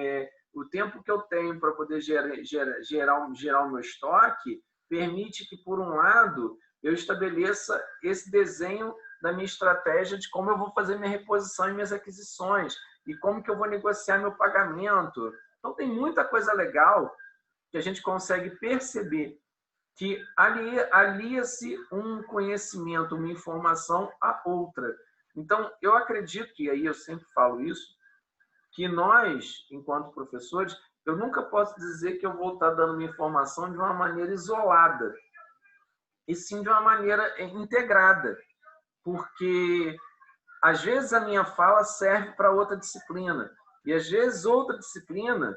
o tempo que eu tenho para poder gerar o meu estoque permite que, por um lado, eu estabeleça esse desenho da minha estratégia de como eu vou fazer minha reposição e minhas aquisições e como que eu vou negociar meu pagamento. Então, tem muita coisa legal que a gente consegue perceber que alia-se um conhecimento, uma informação a outra. Então, eu acredito, e aí eu sempre falo isso, que nós, enquanto professores, eu nunca posso dizer que eu vou estar dando minha informação de uma maneira isolada, e sim de uma maneira integrada, porque às vezes a minha fala serve para outra disciplina, e às vezes outra disciplina,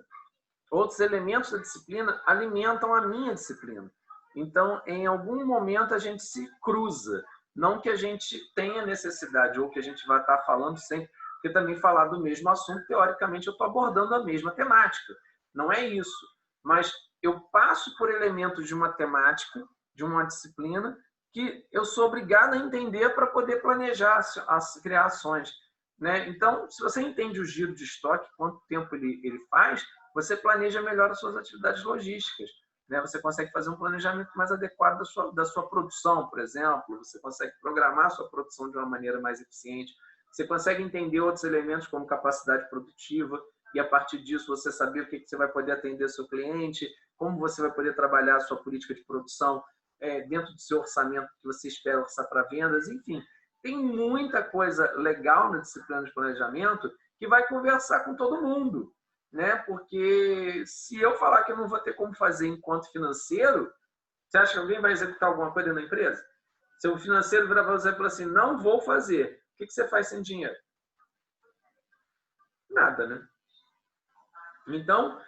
outros elementos da disciplina alimentam a minha disciplina. Então, em algum momento a gente se cruza, não que a gente tenha necessidade ou que a gente vai estar falando sempre, porque também falar do mesmo assunto, teoricamente eu estou abordando a mesma temática. Não é isso, mas eu passo por elementos de uma temática, de uma disciplina, que eu sou obrigado a entender para poder planejar as criações, né? Então, se você entende o giro de estoque, quanto tempo ele faz, você planeja melhor as suas atividades logísticas, né? Você consegue fazer um planejamento mais adequado da sua produção, por exemplo, você consegue programar a sua produção de uma maneira mais eficiente, você consegue entender outros elementos como capacidade produtiva, e a partir disso você saber o que você vai poder atender seu cliente, como você vai poder trabalhar a sua política de produção dentro do seu orçamento que você espera orçar para vendas, enfim. Tem muita coisa legal na disciplina de planejamento que vai conversar com todo mundo, né? Porque se eu falar que eu não vou ter como fazer enquanto financeiro, você acha que alguém vai executar alguma coisa na empresa? Se o financeiro virar para você e falar assim, não vou fazer, o que você faz sem dinheiro? Nada, né? Então,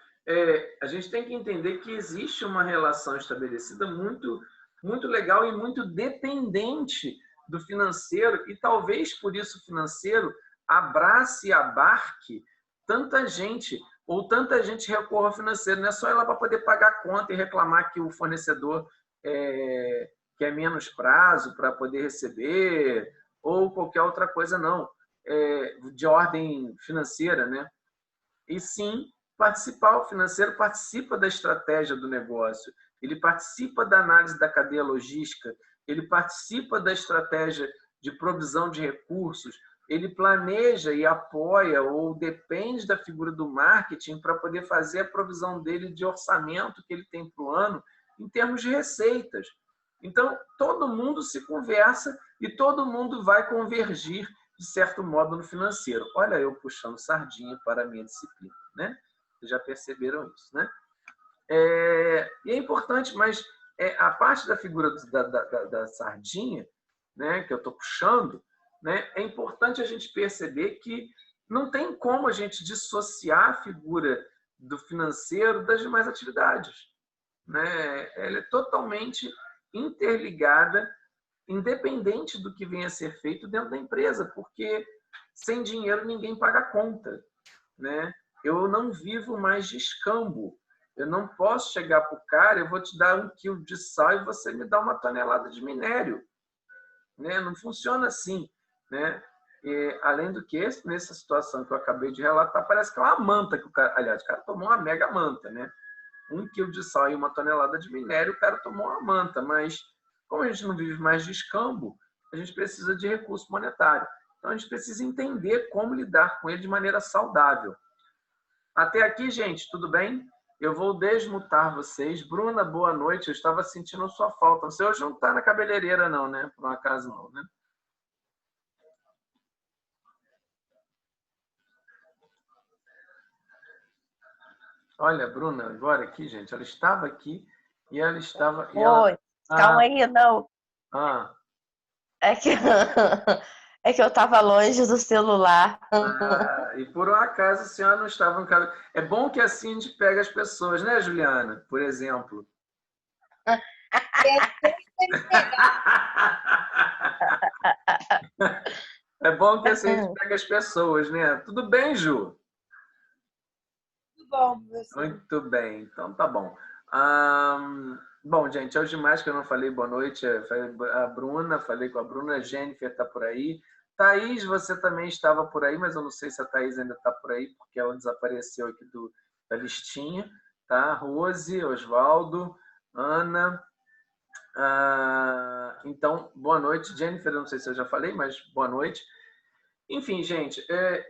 a gente tem que entender que existe uma relação estabelecida muito legal e muito dependente do financeiro, e talvez por isso o financeiro abrace e abarque tanta gente, ou tanta gente recorra ao financeiro. Não é só ir lá para poder pagar a conta e reclamar que o fornecedor quer menos prazo para poder receber, ou qualquer outra coisa, não, de ordem financeira, né? E sim, o financeiro participa da estratégia do negócio, ele participa da análise da cadeia logística, ele participa da estratégia de provisão de recursos, ele planeja e apoia ou depende da figura do marketing para poder fazer a provisão dele de orçamento que ele tem para o ano em termos de receitas. Então, todo mundo se conversa e todo mundo vai convergir, de certo modo, no financeiro. Olha eu puxando sardinha para a minha disciplina, né? Vocês já perceberam isso, né? E é importante, mas a parte da figura da sardinha, né, que eu estou puxando, né, é importante a gente perceber que não tem como a gente dissociar a figura do financeiro das demais atividades, né? Ela é totalmente interligada, independente do que venha a ser feito dentro da empresa, porque sem dinheiro ninguém paga a conta, né? Eu não vivo mais de escambo. Eu não posso chegar para o cara, eu vou te dar 1 quilo de sal e você me dá 1 tonelada de minério, né? Não funciona assim, né? Além do que, nessa situação que eu acabei de relatar, parece que é uma manta que o cara... Aliás, o cara tomou uma mega manta, né? 1 quilo de sal e 1 tonelada de minério, o cara tomou uma manta. Mas, como a gente não vive mais de escambo, a gente precisa de recurso monetário. Então, a gente precisa entender como lidar com ele de maneira saudável. Até aqui, gente, tudo bem? Eu vou desmutar vocês. Bruna, boa noite. Eu estava sentindo sua falta. Você hoje não está na cabeleireira, não, né? Por um acaso, não, né? Olha, Bruna, agora aqui, gente, ela estava aqui e ela estava... Oi, calma aí, não. É que, é que eu estava longe do celular. E por um acaso a senhora não estava no cabelo. É bom que assim a gente pega as pessoas, né, Juliana? Por exemplo. É bom que assim a gente pega as pessoas, né? Tudo bem, Ju? Tudo bom, professor. Muito bem, então tá bom. Bom, gente, aos demais que eu não falei boa noite, a Bruna, falei com a Bruna, a Jennifer está por aí. Thaís, você também estava por aí, mas eu não sei se a Thaís ainda está por aí, porque ela desapareceu aqui da listinha. Tá? Rose, Osvaldo, Ana. Então, boa noite. Jennifer, eu não sei se eu já falei, mas boa noite. Enfim, gente,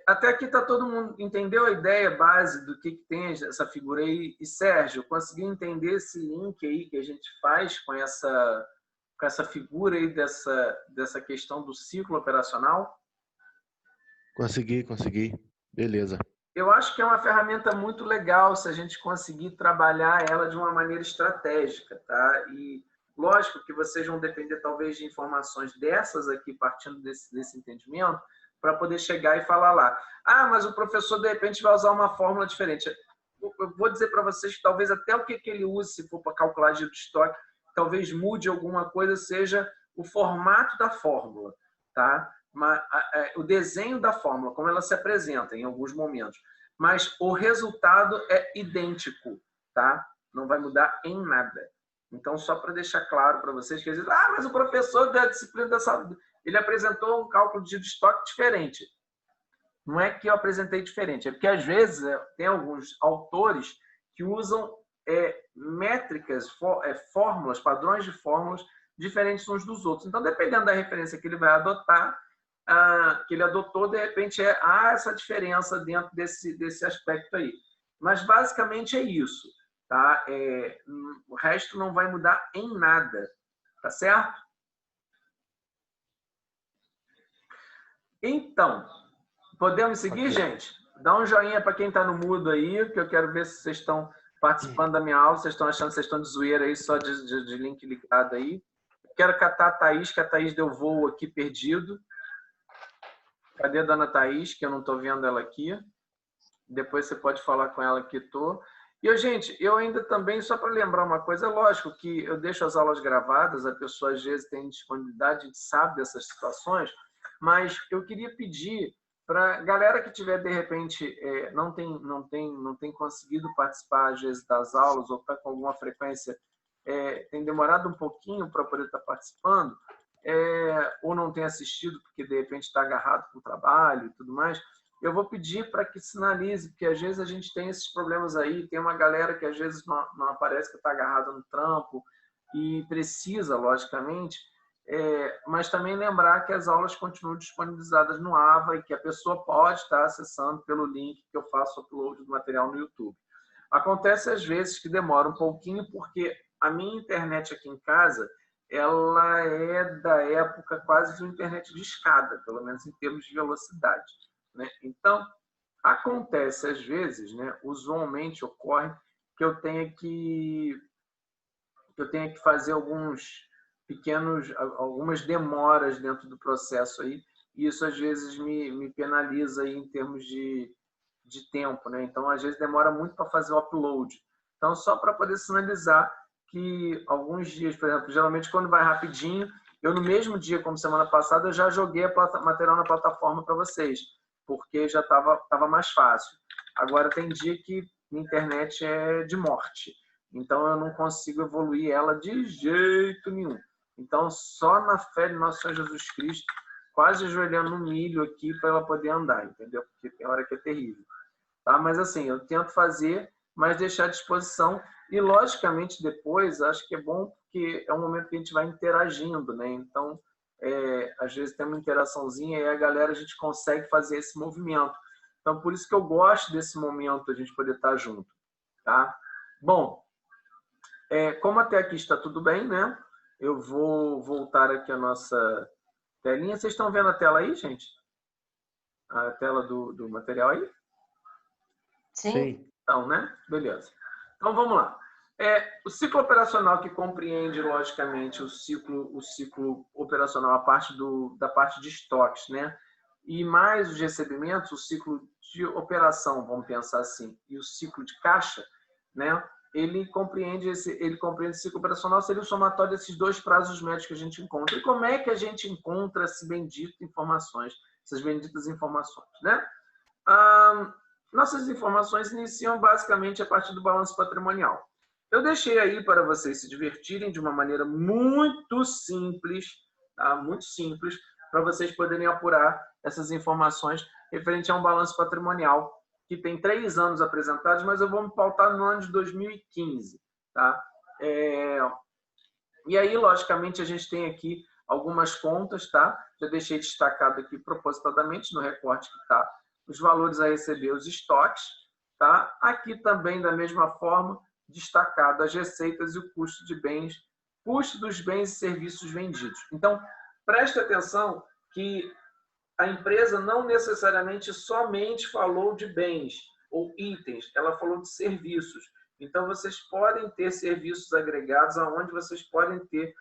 até aqui tá todo mundo entendeu a ideia base do que tem essa figura aí. E, Sérgio, conseguiu entender esse link aí que a gente faz com essa figura aí dessa questão do ciclo operacional? Consegui. Beleza. Eu acho que é uma ferramenta muito legal se a gente conseguir trabalhar ela de uma maneira estratégica, tá? E lógico que vocês vão depender talvez de informações dessas aqui, partindo desse entendimento, para poder chegar e falar lá. Mas o professor, de repente, vai usar uma fórmula diferente. Eu vou dizer para vocês que talvez até o que ele use, se for para calcular giro de estoque, talvez mude alguma coisa, seja o formato da fórmula, tá? O desenho da fórmula, como ela se apresenta em alguns momentos. Mas o resultado é idêntico, tá? Não vai mudar em nada. Então, só para deixar claro para vocês que eles dizem, mas o professor da disciplina da saúde, ele apresentou um cálculo de estoque diferente. Não é que eu apresentei diferente, é porque às vezes tem alguns autores que usam métricas, fórmulas, padrões de fórmulas diferentes uns dos outros. Então, dependendo da referência que ele vai adotar, que ele adotou, de repente há essa diferença dentro desse aspecto aí. Mas basicamente é isso. Tá? O resto não vai mudar em nada. Tá certo? Então, podemos seguir, gente? Dá um joinha para quem está no mudo aí, que eu quero ver se vocês estão participando da minha aula, vocês estão achando que vocês estão de zoeira aí, só de link ligado aí. Quero catar a Thaís, que a Thaís deu voo aqui perdido. Cadê a dona Thaís, que eu não estou vendo ela aqui? Depois você pode falar com ela que estou. E, gente, eu ainda também, só para lembrar uma coisa, é lógico que eu deixo as aulas gravadas, a pessoa às vezes tem disponibilidade, a gente sabe dessas situações, mas eu queria pedir para a galera que tiver, de repente, não tem conseguido participar, às vezes, das aulas, ou está com alguma frequência, tem demorado um pouquinho para poder estar participando, ou não tem assistido porque, de repente, está agarrado com o trabalho e tudo mais, eu vou pedir para que sinalize, porque às vezes a gente tem esses problemas aí, tem uma galera que às vezes não aparece, que está agarrada no trampo e precisa, logicamente, mas também lembrar que as aulas continuam disponibilizadas no AVA e que a pessoa pode estar acessando pelo link que eu faço upload do material no YouTube. Acontece às vezes que demora um pouquinho, porque a minha internet aqui em casa, ela é da época quase de internet de escada, pelo menos em termos de velocidade. Né? Então, acontece às vezes, né, usualmente ocorre que eu tenha que fazer algumas demoras dentro do processo aí, e isso às vezes me penaliza aí em termos de tempo, né? Então, às vezes demora muito para fazer o upload. Então, só para poder sinalizar que alguns dias, por exemplo, geralmente quando vai rapidinho, eu no mesmo dia, como semana passada, eu já joguei o material na plataforma para vocês, porque já estava mais fácil. Agora tem dia que a internet é de morte, então eu não consigo evoluir ela de jeito nenhum. Então, só na fé de nosso Senhor Jesus Cristo, quase ajoelhando no milho aqui para ela poder andar, entendeu? Porque tem hora que é terrível. Tá? Mas assim, eu tento fazer, mas deixar à disposição. E, logicamente, depois, acho que é bom porque é um momento que a gente vai interagindo, né? Então, às vezes tem uma interaçãozinha e a galera, a gente consegue fazer esse movimento. Então, por isso que eu gosto desse momento, a gente poder estar junto, tá? Bom, como até aqui está tudo bem, né? Eu vou voltar aqui a nossa telinha. Vocês estão vendo a tela aí, gente? A tela do material aí? Sim. Então, né? Beleza. Então, vamos lá. O ciclo operacional que compreende, logicamente, o ciclo operacional, da parte de estoques, né? E mais os recebimentos, o ciclo de operação, vamos pensar assim, e o ciclo de caixa, né? Ele compreende esse ciclo operacional, seria o somatório desses dois prazos médios que a gente encontra. E como é que a gente encontra essas benditas informações, né? Nossas informações iniciam basicamente a partir do balanço patrimonial. Eu deixei aí para vocês se divertirem de uma maneira muito simples, tá? Muito simples, para vocês poderem apurar essas informações referente a um balanço patrimonial que tem 3 anos apresentados, mas eu vou me pautar no ano de 2015. Tá? E aí, logicamente, a gente tem aqui algumas contas, tá? Já deixei destacado aqui propositadamente no recorte que está os valores a receber, os estoques, tá? Aqui também, da mesma forma, destacado as receitas e o custo dos bens e serviços vendidos. Então, preste atenção que a empresa não necessariamente somente falou de bens ou itens, ela falou de serviços. Então, vocês podem ter serviços agregados onde vocês podem ter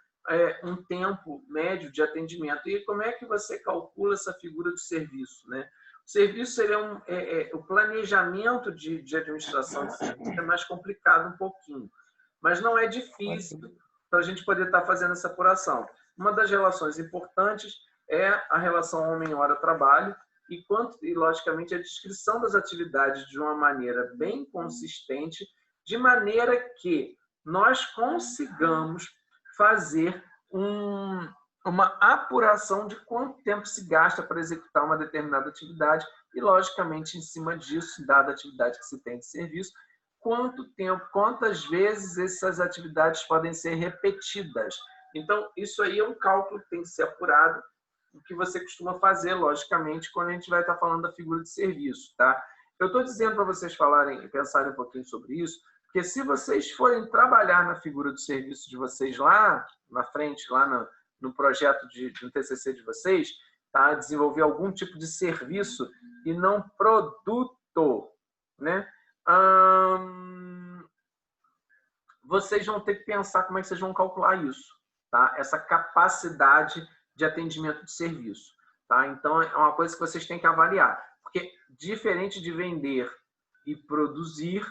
um tempo médio de atendimento. E como é que você calcula essa figura de serviço, né? O serviço seria o planejamento de administração de serviço é mais complicado um pouquinho, mas não é difícil para a gente poder estar fazendo essa apuração. Uma das relações importantes é a relação homem-hora-trabalho e, logicamente, a descrição das atividades de uma maneira bem consistente, de maneira que nós consigamos fazer uma apuração de quanto tempo se gasta para executar uma determinada atividade e, logicamente, em cima disso, dada a atividade que se tem de serviço, quantas vezes essas atividades podem ser repetidas. Então, isso aí é um cálculo que tem que ser apurado, o que você costuma fazer, logicamente, quando a gente vai estar falando da figura de serviço, tá? Eu estou dizendo para vocês pensarem um pouquinho sobre isso, porque se vocês forem trabalhar na figura do serviço de vocês lá na frente, lá no projeto de um TCC de vocês, tá? Desenvolver algum tipo de serviço e não produto, né? Vocês vão ter que pensar como é que vocês vão calcular isso, tá? Essa capacidade de atendimento de serviço, tá? Então, é uma coisa que vocês têm que avaliar, porque diferente de vender e produzir,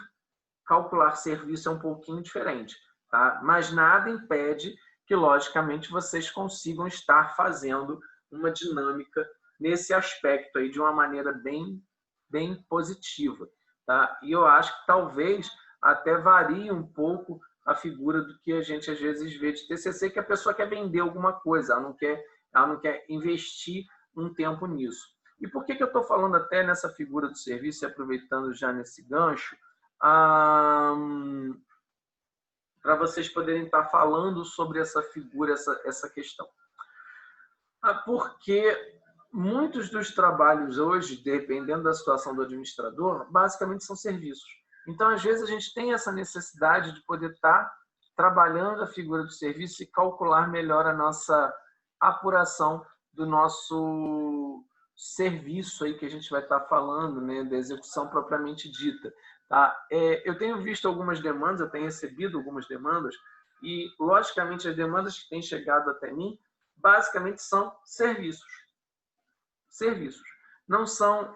calcular serviço é um pouquinho diferente, tá? Mas nada impede que, logicamente, vocês consigam estar fazendo uma dinâmica nesse aspecto aí de uma maneira bem positiva, tá? E eu acho que talvez até varie um pouco a figura do que a gente às vezes vê de TCC, que a pessoa quer vender alguma coisa, ela não quer investir um tempo nisso. E por que eu estou falando até nessa figura do serviço e aproveitando já nesse gancho, para vocês poderem estar falando sobre essa figura, essa questão. Porque muitos dos trabalhos hoje, dependendo da situação do administrador, basicamente são serviços. Então, às vezes, a gente tem essa necessidade de poder estar trabalhando a figura do serviço e calcular melhor a nossa apuração do nosso serviço aí que a gente vai estar falando, né, da execução propriamente dita. Tá? Eu tenho visto algumas demandas, eu tenho recebido algumas demandas e, logicamente, as demandas que têm chegado até mim, basicamente são serviços. Serviços. Não são,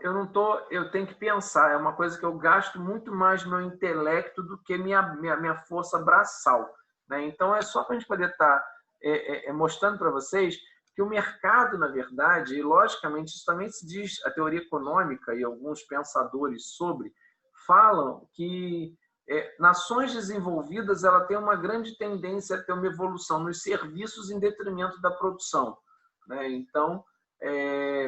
eu tenho que pensar, é uma coisa que eu gasto muito mais meu intelecto do que minha força braçal. Né? Então, é só para a gente poder estar mostrando para vocês que o mercado, na verdade, e logicamente isso também se diz, a teoria econômica e alguns pensadores falam que nações desenvolvidas ela tem uma grande tendência a ter uma evolução nos serviços em detrimento da produção. Né? Então,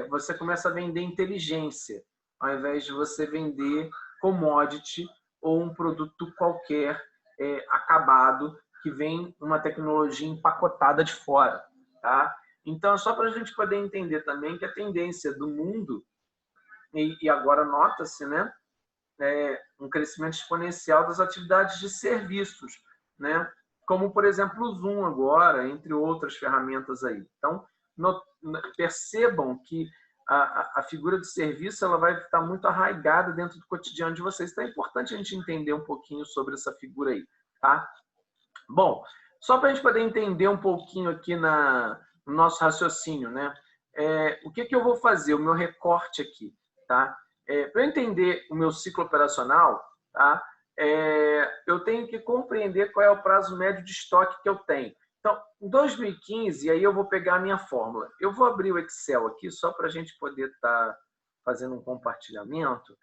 você começa a vender inteligência, ao invés de você vender commodity ou um produto qualquer acabado, que vem uma tecnologia empacotada de fora. Tá? Então, só para a gente poder entender também que a tendência do mundo, e agora nota-se, né, um crescimento exponencial das atividades de serviços, né, como, por exemplo, o Zoom agora, entre outras ferramentas aí. Então, percebam que a figura de serviço ela vai estar muito arraigada dentro do cotidiano de vocês. Então, é importante a gente entender um pouquinho sobre essa figura aí. Tá? Bom, só para a gente poder entender um pouquinho aqui no nosso raciocínio, né? O que eu vou fazer? O meu recorte aqui, tá? Para eu entender o meu ciclo operacional, tá? Eu tenho que compreender qual é o prazo médio de estoque que eu tenho. Então, em 2015, aí eu vou pegar a minha fórmula. Eu vou abrir o Excel aqui só para a gente poder estar fazendo um compartilhamento.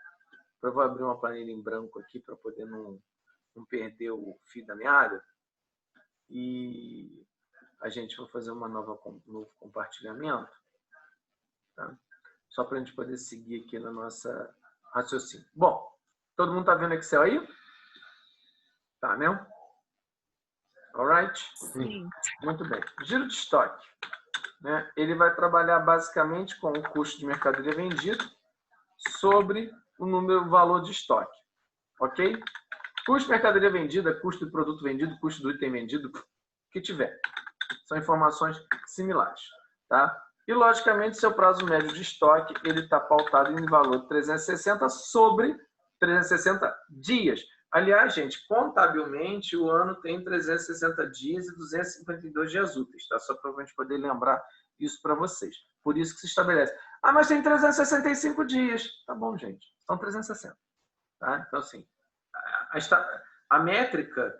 Eu vou abrir uma planilha em branco aqui para poder não perder o fio da meada. E a gente vai fazer um novo compartilhamento, tá? Só para a gente poder seguir aqui na nossa raciocínio. Bom, todo mundo está vendo o Excel aí? Tá, né? Alright? Sim. Muito bem. Giro de estoque, né? Ele vai trabalhar basicamente com o custo de mercadoria vendido sobre o valor de estoque. Ok? Custo de mercadoria vendida, custo do produto vendido, custo do item vendido, o que tiver. São informações similares. Tá? E, logicamente, seu prazo médio de estoque ele está pautado em valor de 360 sobre 360 dias. Aliás, gente, contabilmente, o ano tem 360 dias e 252 dias úteis. Tá? Só para a gente poder lembrar isso para vocês. Por isso que se estabelece. Ah, mas tem 365 dias. Tá bom, gente. São 360. Tá? Então, assim, a métrica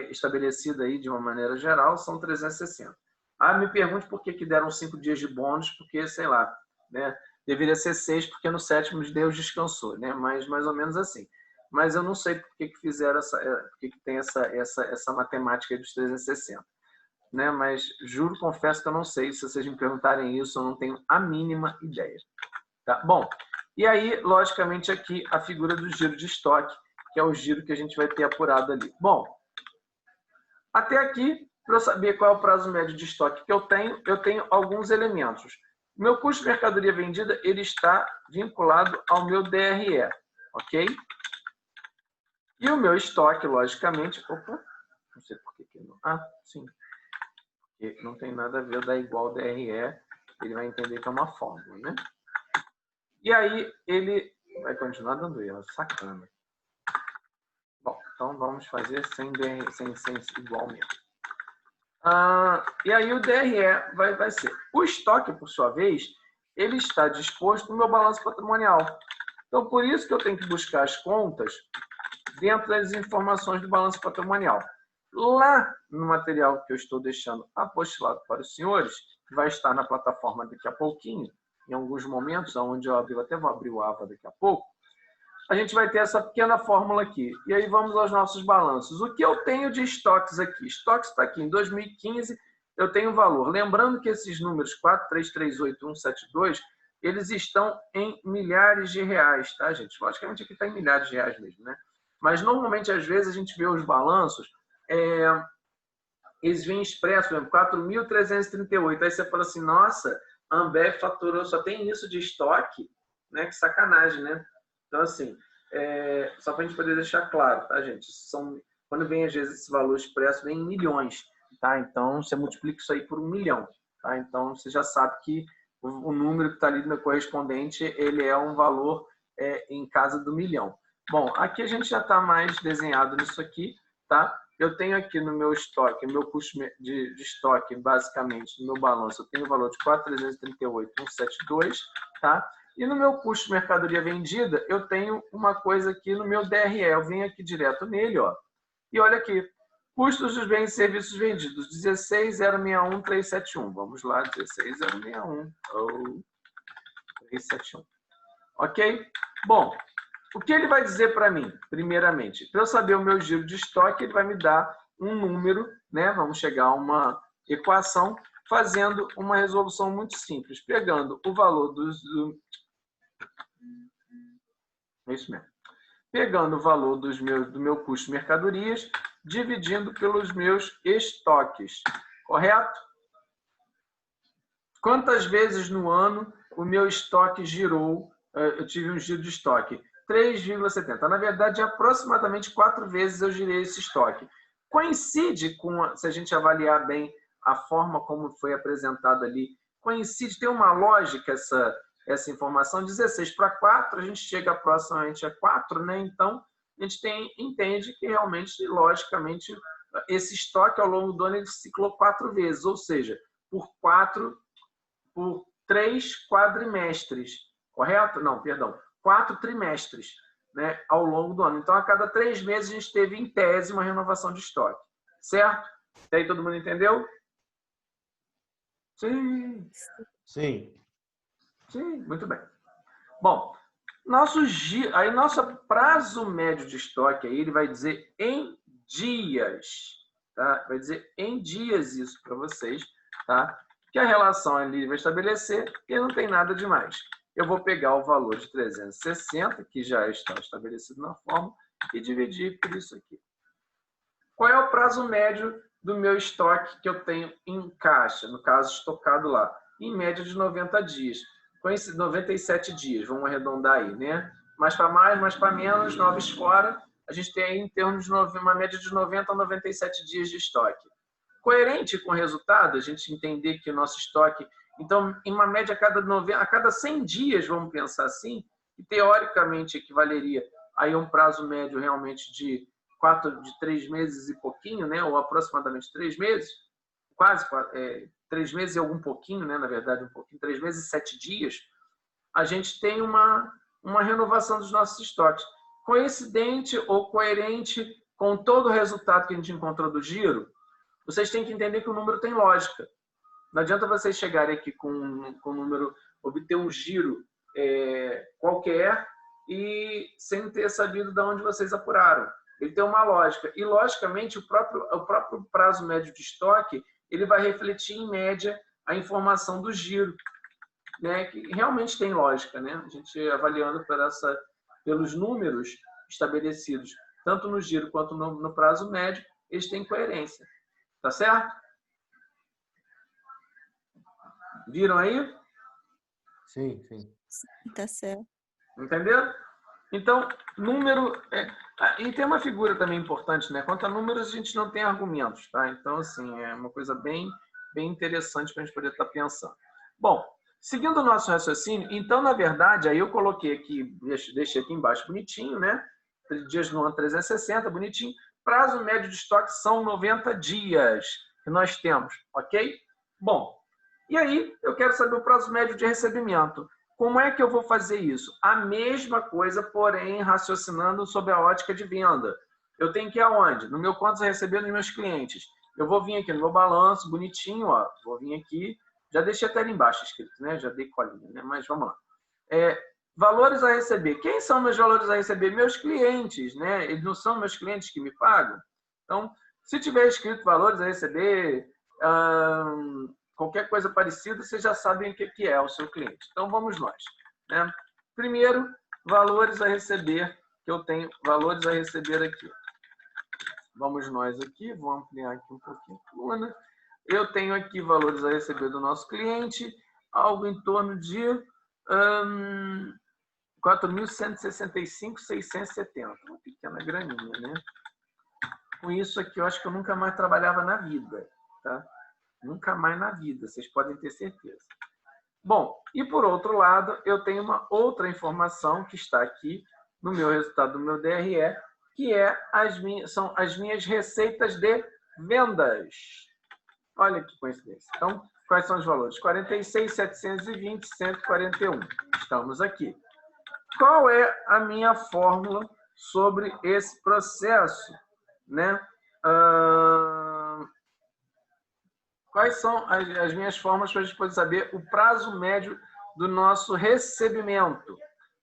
estabelecida aí de uma maneira geral são 360. Ah, me pergunte por que deram 5 dias de bônus, porque, sei lá, né, deveria ser 6, porque no 7º Deus descansou, né? Mas mais ou menos assim. Mas eu não sei por que fizeram por que tem essa matemática dos 360. Né? Mas juro, confesso que eu não sei. Se vocês me perguntarem isso, eu não tenho a mínima ideia. Tá? Bom, e aí, logicamente, aqui a figura do giro de estoque, que é o giro que a gente vai ter apurado ali. Bom, até aqui, para eu saber qual é o prazo médio de estoque que eu tenho alguns elementos. O meu custo de mercadoria vendida ele está vinculado ao meu DRE, ok? E o meu estoque, logicamente... Opa, não sei por que não... Ah, sim. Porque não tem nada a ver dar igual ao DRE, ele vai entender que é uma fórmula, né? E aí, ele vai continuar dando erro, sacana. Bom, então vamos fazer sem igual mesmo. E aí o DRE vai ser. O estoque, por sua vez, ele está disposto no meu balanço patrimonial. Então, por isso que eu tenho que buscar as contas dentro das informações do balanço patrimonial. Lá no material que eu estou deixando apostilado para os senhores, que vai estar na plataforma daqui a pouquinho, em alguns momentos, onde eu até vou abrir o AVA daqui a pouco, a gente vai ter essa pequena fórmula aqui. E aí vamos aos nossos balanços. O que eu tenho de estoques aqui? Estoques está aqui. Em 2015, eu tenho valor. Lembrando que esses números 4338172, eles estão em milhares de reais, tá, gente? Logicamente aqui está em milhares de reais mesmo, né? Mas normalmente, às vezes, a gente vê os balanços, eles vêm expressos, por exemplo, 4.338. Aí você fala assim, nossa, a Ambev faturou, só tem isso de estoque? Né? Que sacanagem, né? Então, assim, só para a gente poder deixar claro, tá, gente? Quando vem, às vezes, esse valor expresso, vem em milhões, tá? Então, você multiplica isso aí por 1 milhão, tá? Então, você já sabe que o número que está ali no correspondente, ele é um valor em casa do 1 milhão. Bom, aqui a gente já está mais desenhado nisso aqui, tá? Eu tenho aqui no meu estoque, meu custo de estoque, basicamente, no meu balanço, eu tenho o valor de 4.338.172, tá? E no meu custo de mercadoria vendida, eu tenho uma coisa aqui no meu DRE. Eu venho aqui direto nele, ó. E olha aqui. Custos dos bens e serviços vendidos. 16.061.371. Vamos lá, 16.061.371. Ok? Bom, o que ele vai dizer para mim? Primeiramente, para eu saber o meu giro de estoque, ele vai me dar um número, né? Vamos chegar a uma equação, fazendo uma resolução muito simples. Pegando o valor é isso mesmo. pegando o valor do meu custo de mercadorias, dividindo pelos meus estoques. Correto? Quantas vezes no ano o meu estoque girou? Eu tive um giro de estoque. 3,70. Na verdade, aproximadamente 4 vezes eu girei esse estoque. Coincide com, se a gente avaliar bem a forma como foi apresentado ali, coincide, tem uma lógica essa informação. 16 para 4, a gente chega aproximadamente a 4, né? Então, a gente entende que realmente, logicamente, esse estoque ao longo do ano ele ciclou 4 vezes, ou seja, por 3 quadrimestres, correto? Não, perdão, 4 trimestres, né, ao longo do ano. Então, a cada 3 meses, a gente teve, em tese, uma renovação de estoque. Certo? E aí, todo mundo entendeu? Sim. Sim. Sim, muito bem. Bom, nosso prazo médio de estoque aí, ele vai dizer em dias, tá? Vai dizer em dias isso para vocês, tá? Que a relação ali vai estabelecer e não tem nada demais. Eu vou pegar o valor de 360, que já está estabelecido na fórmula, e dividir por isso aqui. Qual é o prazo médio do meu estoque que eu tenho em caixa, no caso estocado lá? Em média de 90 dias. Com esses 97 dias, vamos arredondar aí, né? Mais para mais, mais para menos, 9 fora, a gente tem aí em termos de uma média de 90 a 97 dias de estoque. Coerente com o resultado, a gente entender que o nosso estoque... Então, em uma média, a cada 100 dias, vamos pensar assim, que teoricamente equivaleria a um prazo médio realmente de 3 meses e pouquinho, né? Ou aproximadamente 3 meses, quase 3 meses e algum pouquinho, né? Na verdade, um pouquinho, 3 meses e 7 dias, a gente tem uma renovação dos nossos estoques. Coincidente ou coerente com todo o resultado que a gente encontrou do giro, vocês têm que entender que o número tem lógica. Não adianta vocês chegarem aqui com um número, obter um giro qualquer e sem ter sabido de onde vocês apuraram. Ele tem uma lógica. E, logicamente, o próprio prazo médio de estoque ele vai refletir, em média, a informação do giro, né? Que realmente tem lógica, né? A gente avaliando pelos números estabelecidos, tanto no giro quanto no prazo médio, eles têm coerência. Tá certo? Viram aí? Sim, sim. Tá certo. Entenderam? Então, número... E tem uma figura também importante, né? Quanto a números, a gente não tem argumentos, tá? Então, assim, é uma coisa bem interessante para a gente poder estar pensando. Bom, seguindo o nosso raciocínio, então, na verdade, aí eu coloquei aqui, deixei aqui embaixo bonitinho, né? Dias no ano 360, bonitinho. Prazo médio de estoque são 90 dias que nós temos, ok? Bom, e aí eu quero saber o prazo médio de recebimento. Como é que eu vou fazer isso? A mesma coisa, porém, raciocinando sobre a ótica de venda. Eu tenho que ir aonde? No meu contas a receber dos meus clientes. Eu vou vir aqui no meu balanço, bonitinho, ó. Vou vir aqui. Já deixei até ali embaixo escrito, né? Já dei colinha, né? Mas vamos lá. Valores a receber. Quem são meus valores a receber? Meus clientes, né? Eles não são meus clientes que me pagam. Então, se tiver escrito valores a receber, qualquer coisa parecida, vocês já sabem o que é o seu cliente. Então, vamos nós, né? Primeiro, valores a receber, que eu tenho valores a receber aqui. Vamos nós aqui, vou ampliar aqui um pouquinho a coluna. Eu tenho aqui valores a receber do nosso cliente, algo em torno de 4.165,670. Uma pequena graninha, né? Com isso aqui, eu acho que eu nunca mais trabalhava na vida, tá? Nunca mais na vida, vocês podem ter certeza. Bom, e por outro lado, eu tenho uma outra informação que está aqui no meu resultado do meu DRE, que são as minhas receitas de vendas. Olha que coincidência. Então, quais são os valores? 46.720, 141. Estamos aqui. Qual é a minha fórmula sobre esse processo, né? Quais são as minhas fórmulas para a gente poder saber o prazo médio do nosso recebimento?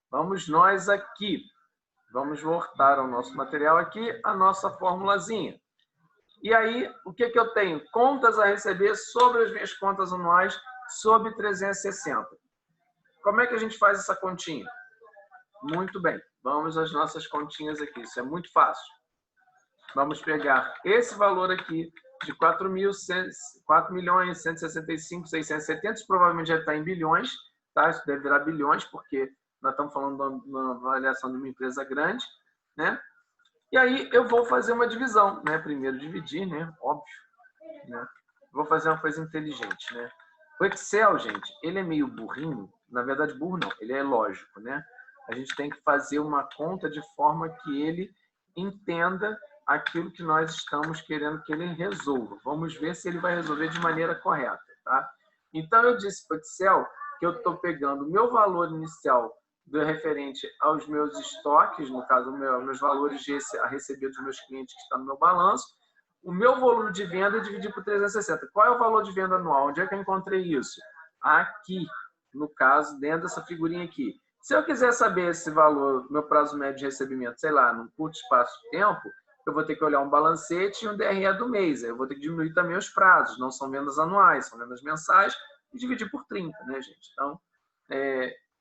Vamos nós aqui. Vamos voltar ao nosso material aqui, a nossa formulazinha. E aí, o que eu tenho? Contas a receber sobre as minhas contas anuais, sobre 360. Como é que a gente faz essa continha? Muito bem. Vamos às nossas continhas aqui. Isso é muito fácil. Vamos pegar esse valor aqui de 4.165.670. Isso provavelmente já está em bilhões, tá? Isso deve virar bilhões, porque nós estamos falando de uma avaliação de uma empresa grande, né? E aí eu vou fazer uma divisão, né? Primeiro dividir, né? Óbvio, né? Vou fazer uma coisa inteligente, né? O Excel, gente, ele é meio burrinho. Na verdade, burro não, ele é lógico, né? A gente tem que fazer uma conta de forma que ele entenda aquilo que nós estamos querendo que ele resolva. Vamos ver se ele vai resolver de maneira correta, tá? Então, eu disse para o Excel que eu estou pegando o meu valor inicial referente aos meus estoques, no caso, meus valores a receber dos meus clientes que está no meu balanço, o meu volume de venda e dividir por 360. Qual é o valor de venda anual? Onde é que eu encontrei isso? Aqui, no caso, dentro dessa figurinha aqui. Se eu quiser saber esse valor, meu prazo médio de recebimento, sei lá, num curto espaço de tempo, eu vou ter que olhar um balancete e um DRE do mês. Eu vou ter que diminuir também os prazos. Não são vendas anuais, são vendas mensais e dividir por 30, né, gente? Então,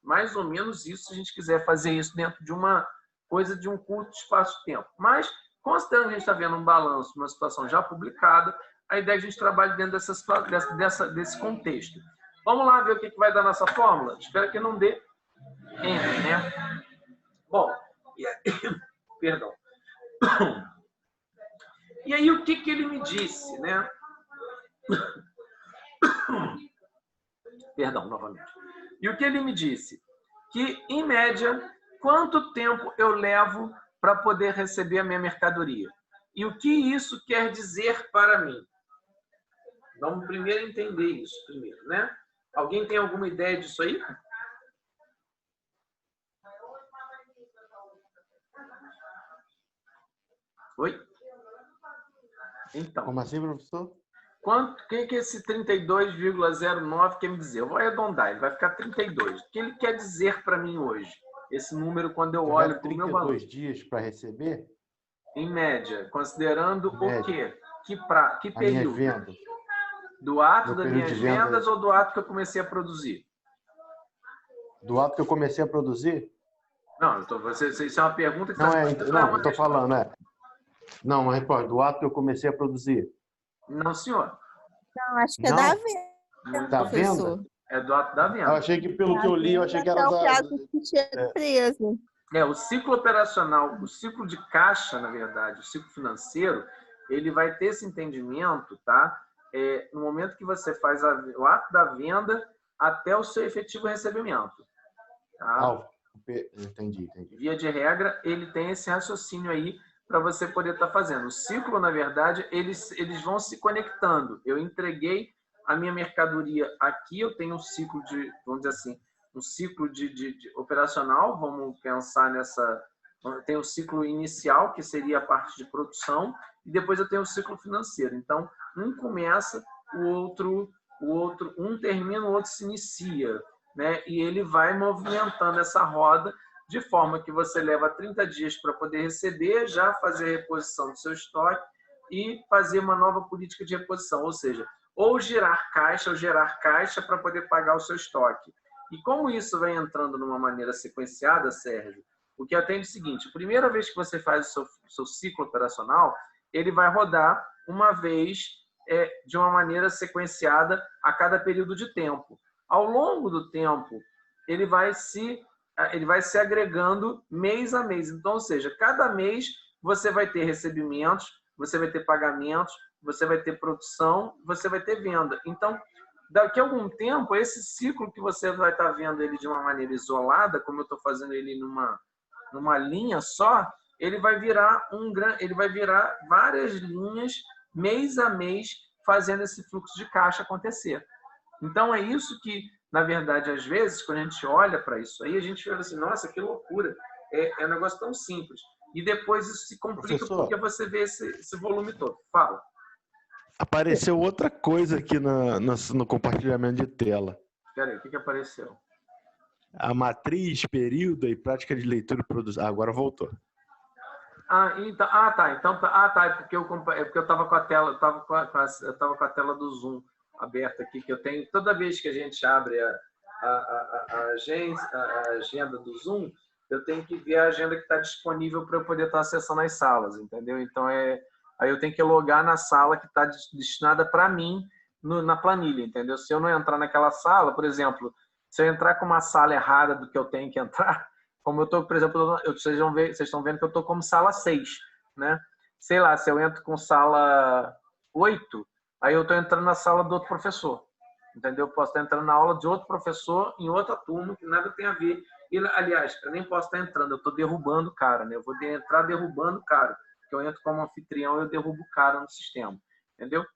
mais ou menos isso, se a gente quiser fazer isso dentro de uma coisa de um curto espaço de tempo. Mas, considerando que a gente está vendo um balanço, uma situação já publicada, a ideia é que a gente trabalhe dentro desse contexto. Vamos lá ver o que vai dar nossa fórmula? Espero que não dê Enter, né? Bom, perdão. E aí, o que ele me disse, né? Perdão, novamente. E o que ele me disse? Que, em média, quanto tempo eu levo para poder receber a minha mercadoria? E o que isso quer dizer para mim? Vamos primeiro entender isso, primeiro, né? Alguém tem alguma ideia disso aí? Oi? Então. Como assim, professor? O que esse 32,09 quer me dizer? Eu vou arredondar, ele vai ficar 32. O que ele quer dizer para mim hoje? Esse número, quando eu olho para o meu valor. 32 dias para receber? Em média, considerando o quê? Que período? Minha venda. Do ato das minhas vendas ou do ato que eu comecei a produzir? Do ato que eu comecei a produzir? Não, isso é uma pergunta que não, eu estou falando, Não, mas do ato que eu comecei a produzir. Não, senhor. Não, acho que é da venda. Da venda? É do ato da venda. Eu achei que, pelo que eu li, eu achei que era da... empresa. O ciclo operacional, o ciclo de caixa, na verdade, o ciclo financeiro, ele vai ter esse entendimento, tá? No momento que você faz o ato da venda até o seu efetivo recebimento. Tá? Entendi. Via de regra, ele tem esse raciocínio aí para você poder estar fazendo. O ciclo, na verdade, eles vão se conectando. Eu entreguei a minha mercadoria aqui, eu tenho um ciclo de, vamos dizer assim, um ciclo de operacional, vamos pensar nessa... Tem o ciclo inicial, que seria a parte de produção, e depois eu tenho o ciclo financeiro. Então, um começa, o outro um termina, o outro se inicia, né? E ele vai movimentando essa roda de forma que você leva 30 dias para poder receber, já fazer a reposição do seu estoque e fazer uma nova política de reposição, ou seja, ou gerar caixa para poder pagar o seu estoque. E como isso vai entrando numa maneira sequenciada, Sérgio, o que atende é o seguinte: a primeira vez que você faz o seu ciclo operacional, ele vai rodar uma vez de uma maneira sequenciada a cada período de tempo. Ao longo do tempo, ele vai se agregando mês a mês. Então, ou seja, cada mês você vai ter recebimentos, você vai ter pagamentos, você vai ter produção, você vai ter venda. Então, daqui a algum tempo, esse ciclo que você vai estar vendo ele de uma maneira isolada, como eu estou fazendo ele numa linha só, ele vai virar várias linhas, mês a mês, fazendo esse fluxo de caixa acontecer. Então, é isso que, na verdade, às vezes, quando a gente olha para isso aí, a gente fala assim, nossa, que loucura, é um negócio tão simples. E depois isso se complica, professor, porque você vê esse volume todo. Fala. Apareceu outra coisa aqui no compartilhamento de tela. Espera aí, o que apareceu? A matriz, período e prática de leitura e produção. Agora voltou. Então, é porque eu estava com a tela, eu tava com a tela do Zoom aberta aqui, que eu tenho, toda vez que a gente abre a agenda do Zoom, eu tenho que ver a agenda que está disponível para eu poder estar acessando as salas, entendeu? Então, aí eu tenho que logar na sala que está destinada para mim na planilha, entendeu? Se eu não entrar naquela sala, por exemplo, se eu entrar com uma sala errada do que eu tenho que entrar, como eu estou, por exemplo, vocês estão vendo que eu estou como sala 6, né? Sei lá, se eu entro com sala 8, aí eu estou entrando na sala do outro professor, entendeu? Eu posso estar entrando na aula de outro professor em outra turma que nada tem a ver. E, aliás, eu nem posso estar entrando, eu estou derrubando o cara, né? Eu vou entrar derrubando o cara, porque eu entro como anfitrião e eu derrubo o cara no sistema, entendeu?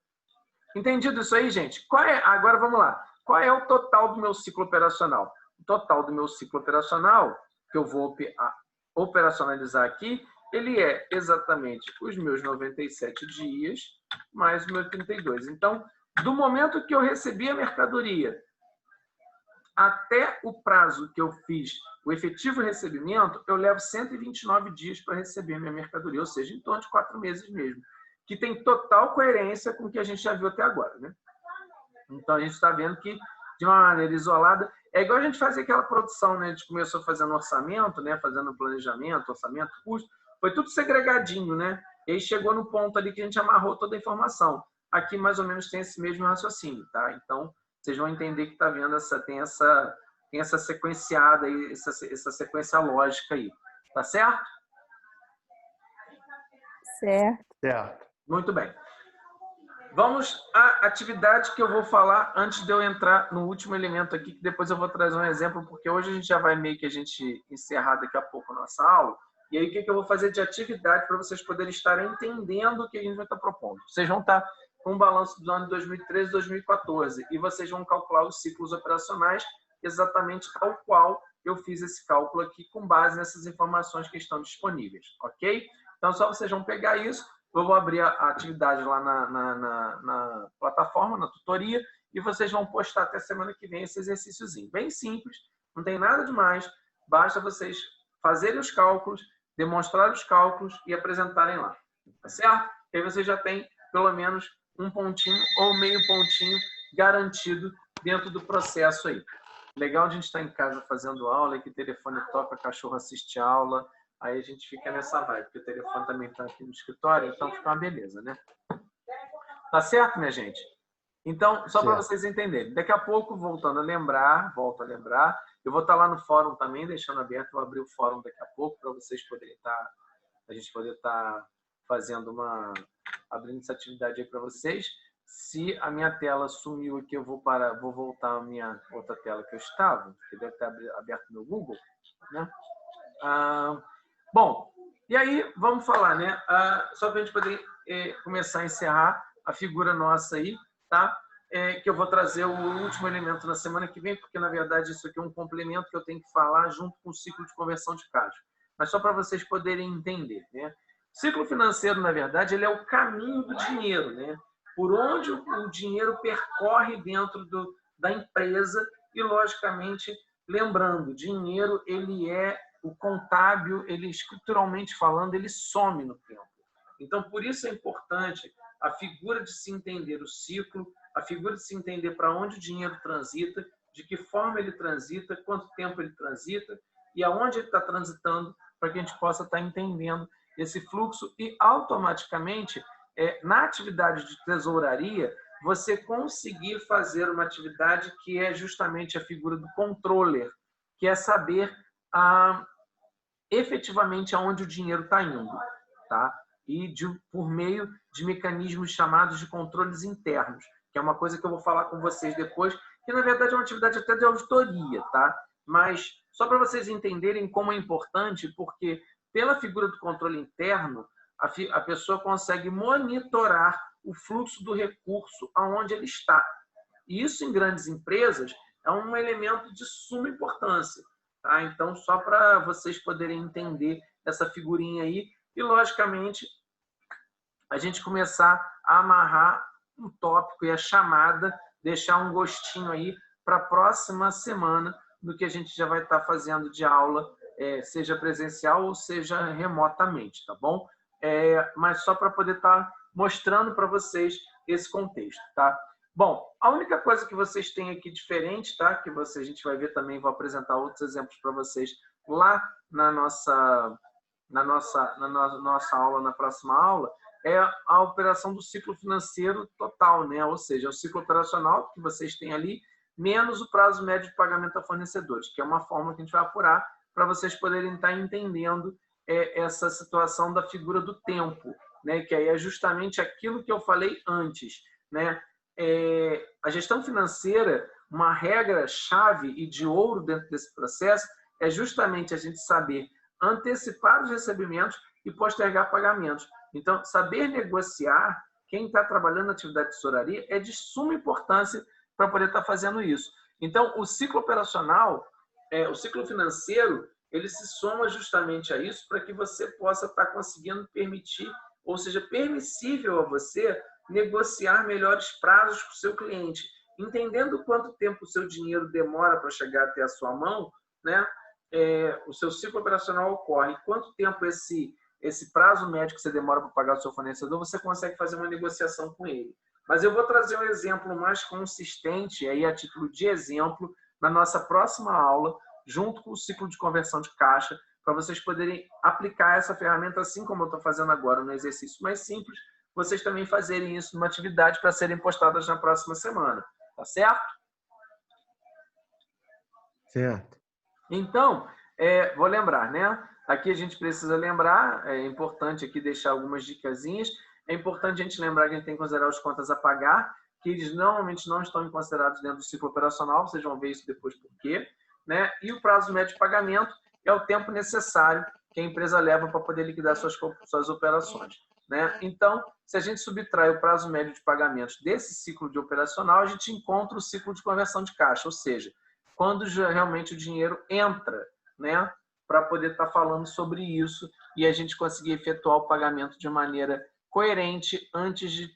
Entendido isso aí, gente? Agora vamos lá. Qual é o total do meu ciclo operacional? O total do meu ciclo operacional, que eu vou operacionalizar aqui, ele é exatamente os meus 97 dias mais os meus 32. Então, do momento que eu recebi a mercadoria até o prazo que eu fiz o efetivo recebimento, eu levo 129 dias para receber minha mercadoria, ou seja, em torno de 4 meses mesmo, que tem total coerência com o que a gente já viu até agora, né? Então, a gente está vendo que, de uma maneira isolada, é igual a gente fazer aquela produção, né? A gente começou fazendo orçamento, né? Fazendo planejamento, orçamento, custo, foi tudo segregadinho, né? E aí chegou no ponto ali que a gente amarrou toda a informação. Aqui, mais ou menos, tem esse mesmo raciocínio, tá? Então, vocês vão entender que tá vendo tem essa sequenciada aí, essa sequência lógica aí. Tá certo? Certo. Muito bem. Vamos à atividade que eu vou falar antes de eu entrar no último elemento aqui, que depois eu vou trazer um exemplo, porque hoje a gente já vai meio que encerrar daqui a pouco a nossa aula. E aí, o que eu vou fazer de atividade para vocês poderem estar entendendo o que a gente vai estar propondo? Vocês vão estar com um balanço do ano 2013 e 2014 e vocês vão calcular os ciclos operacionais exatamente tal qual eu fiz esse cálculo aqui com base nessas informações que estão disponíveis, ok? Então, só vocês vão pegar isso, eu vou abrir a atividade lá na plataforma, na tutoria, e vocês vão postar até semana que vem esse exercíciozinho. Bem simples, não tem nada demais, basta vocês fazerem os cálculos, demonstrar os cálculos e apresentarem lá, tá certo? E aí você já tem pelo menos um pontinho ou meio pontinho garantido dentro do processo aí. Legal a gente estar em casa fazendo aula, que o telefone toca, cachorro assiste aula, aí a gente fica nessa vibe, porque o telefone também está aqui no escritório, então fica uma beleza, né? Tá certo, minha gente? Então, só para vocês entenderem, daqui a pouco, volto a lembrar, eu vou estar lá no fórum também, deixando aberto, vou abrir o fórum daqui a pouco, para vocês poderem a gente poder estar fazendo abrindo essa atividade aí para vocês. Se a minha tela sumiu aqui, eu vou voltar a minha outra tela que eu estava, que deve estar aberto no Google, né? Bom, e aí vamos falar, né? Só para a gente poder começar a encerrar a figura nossa aí, tá? Que eu vou trazer o último elemento na semana que vem, porque na verdade isso aqui é um complemento que eu tenho que falar junto com o ciclo de conversão de caixa. Mas só para vocês poderem entender, né? O ciclo financeiro, na verdade, ele é o caminho do dinheiro, né? Por onde o dinheiro percorre dentro da empresa e, logicamente, lembrando, o dinheiro, ele é o contábil, ele estruturalmente falando, ele some no tempo. Então, por isso é importante a figura de se entender o ciclo, a figura de se entender para onde o dinheiro transita, de que forma ele transita, quanto tempo ele transita e aonde ele está transitando, para que a gente possa estar entendendo esse fluxo e, automaticamente, na atividade de tesouraria, você conseguir fazer uma atividade que é justamente a figura do controller, que é saber efetivamente aonde o dinheiro está indo, tá? E por meio de mecanismos chamados de controles internos, que é uma coisa que eu vou falar com vocês depois, que na verdade é uma atividade até de auditoria, tá? Mas só para vocês entenderem como é importante, porque pela figura do controle interno, a pessoa consegue monitorar o fluxo do recurso aonde ele está. E isso em grandes empresas é um elemento de suma importância, tá? Então, só para vocês poderem entender essa figurinha aí e, logicamente, a gente começar a amarrar um tópico e a chamada, deixar um gostinho aí para a próxima semana do que a gente já vai estar fazendo de aula, seja presencial ou seja remotamente, tá bom? Mas só para poder estar mostrando para vocês esse contexto, tá? Bom, a única coisa que vocês têm aqui diferente, tá? Que a gente vai ver também, vou apresentar outros exemplos para vocês lá na nossa aula, na próxima aula, é a operação do ciclo financeiro total, né? Ou seja, o ciclo operacional que vocês têm ali, menos o prazo médio de pagamento a fornecedores, que é uma forma que a gente vai apurar para vocês poderem estar entendendo essa situação da figura do tempo, né? Que aí é justamente aquilo que eu falei antes, né? A gestão financeira, uma regra-chave e de ouro dentro desse processo é justamente a gente saber antecipar os recebimentos e postergar pagamentos. Então, saber negociar, quem está trabalhando na atividade de tesouraria, é de suma importância para poder estar fazendo isso. Então, o ciclo operacional, o ciclo financeiro, ele se soma justamente a isso para que você possa estar conseguindo permitir, ou seja, permissível a você negociar melhores prazos com o seu cliente. Entendendo quanto tempo o seu dinheiro demora para chegar até a sua mão, né? O seu ciclo operacional ocorre, quanto tempo esse prazo médio que você demora para pagar o seu fornecedor, você consegue fazer uma negociação com ele. Mas eu vou trazer um exemplo mais consistente, aí a título de exemplo, na nossa próxima aula, junto com o ciclo de conversão de caixa, para vocês poderem aplicar essa ferramenta, assim como eu estou fazendo agora, no exercício mais simples, vocês também fazerem isso numa atividade para serem postadas na próxima semana. Tá certo? Certo. Então, vou lembrar, né? Aqui a gente precisa lembrar, é importante aqui deixar algumas dicasinhas. É importante a gente lembrar que a gente tem que considerar os contas a pagar, que eles normalmente não estão considerados dentro do ciclo operacional, vocês vão ver isso depois por quê, né? E o prazo médio de pagamento é o tempo necessário que a empresa leva para poder liquidar suas operações, né? Então, se a gente subtrai o prazo médio de pagamentos desse ciclo de operacional, a gente encontra o ciclo de conversão de caixa, ou seja, quando realmente o dinheiro entra, né, para poder estar falando sobre isso e a gente conseguir efetuar o pagamento de maneira coerente antes de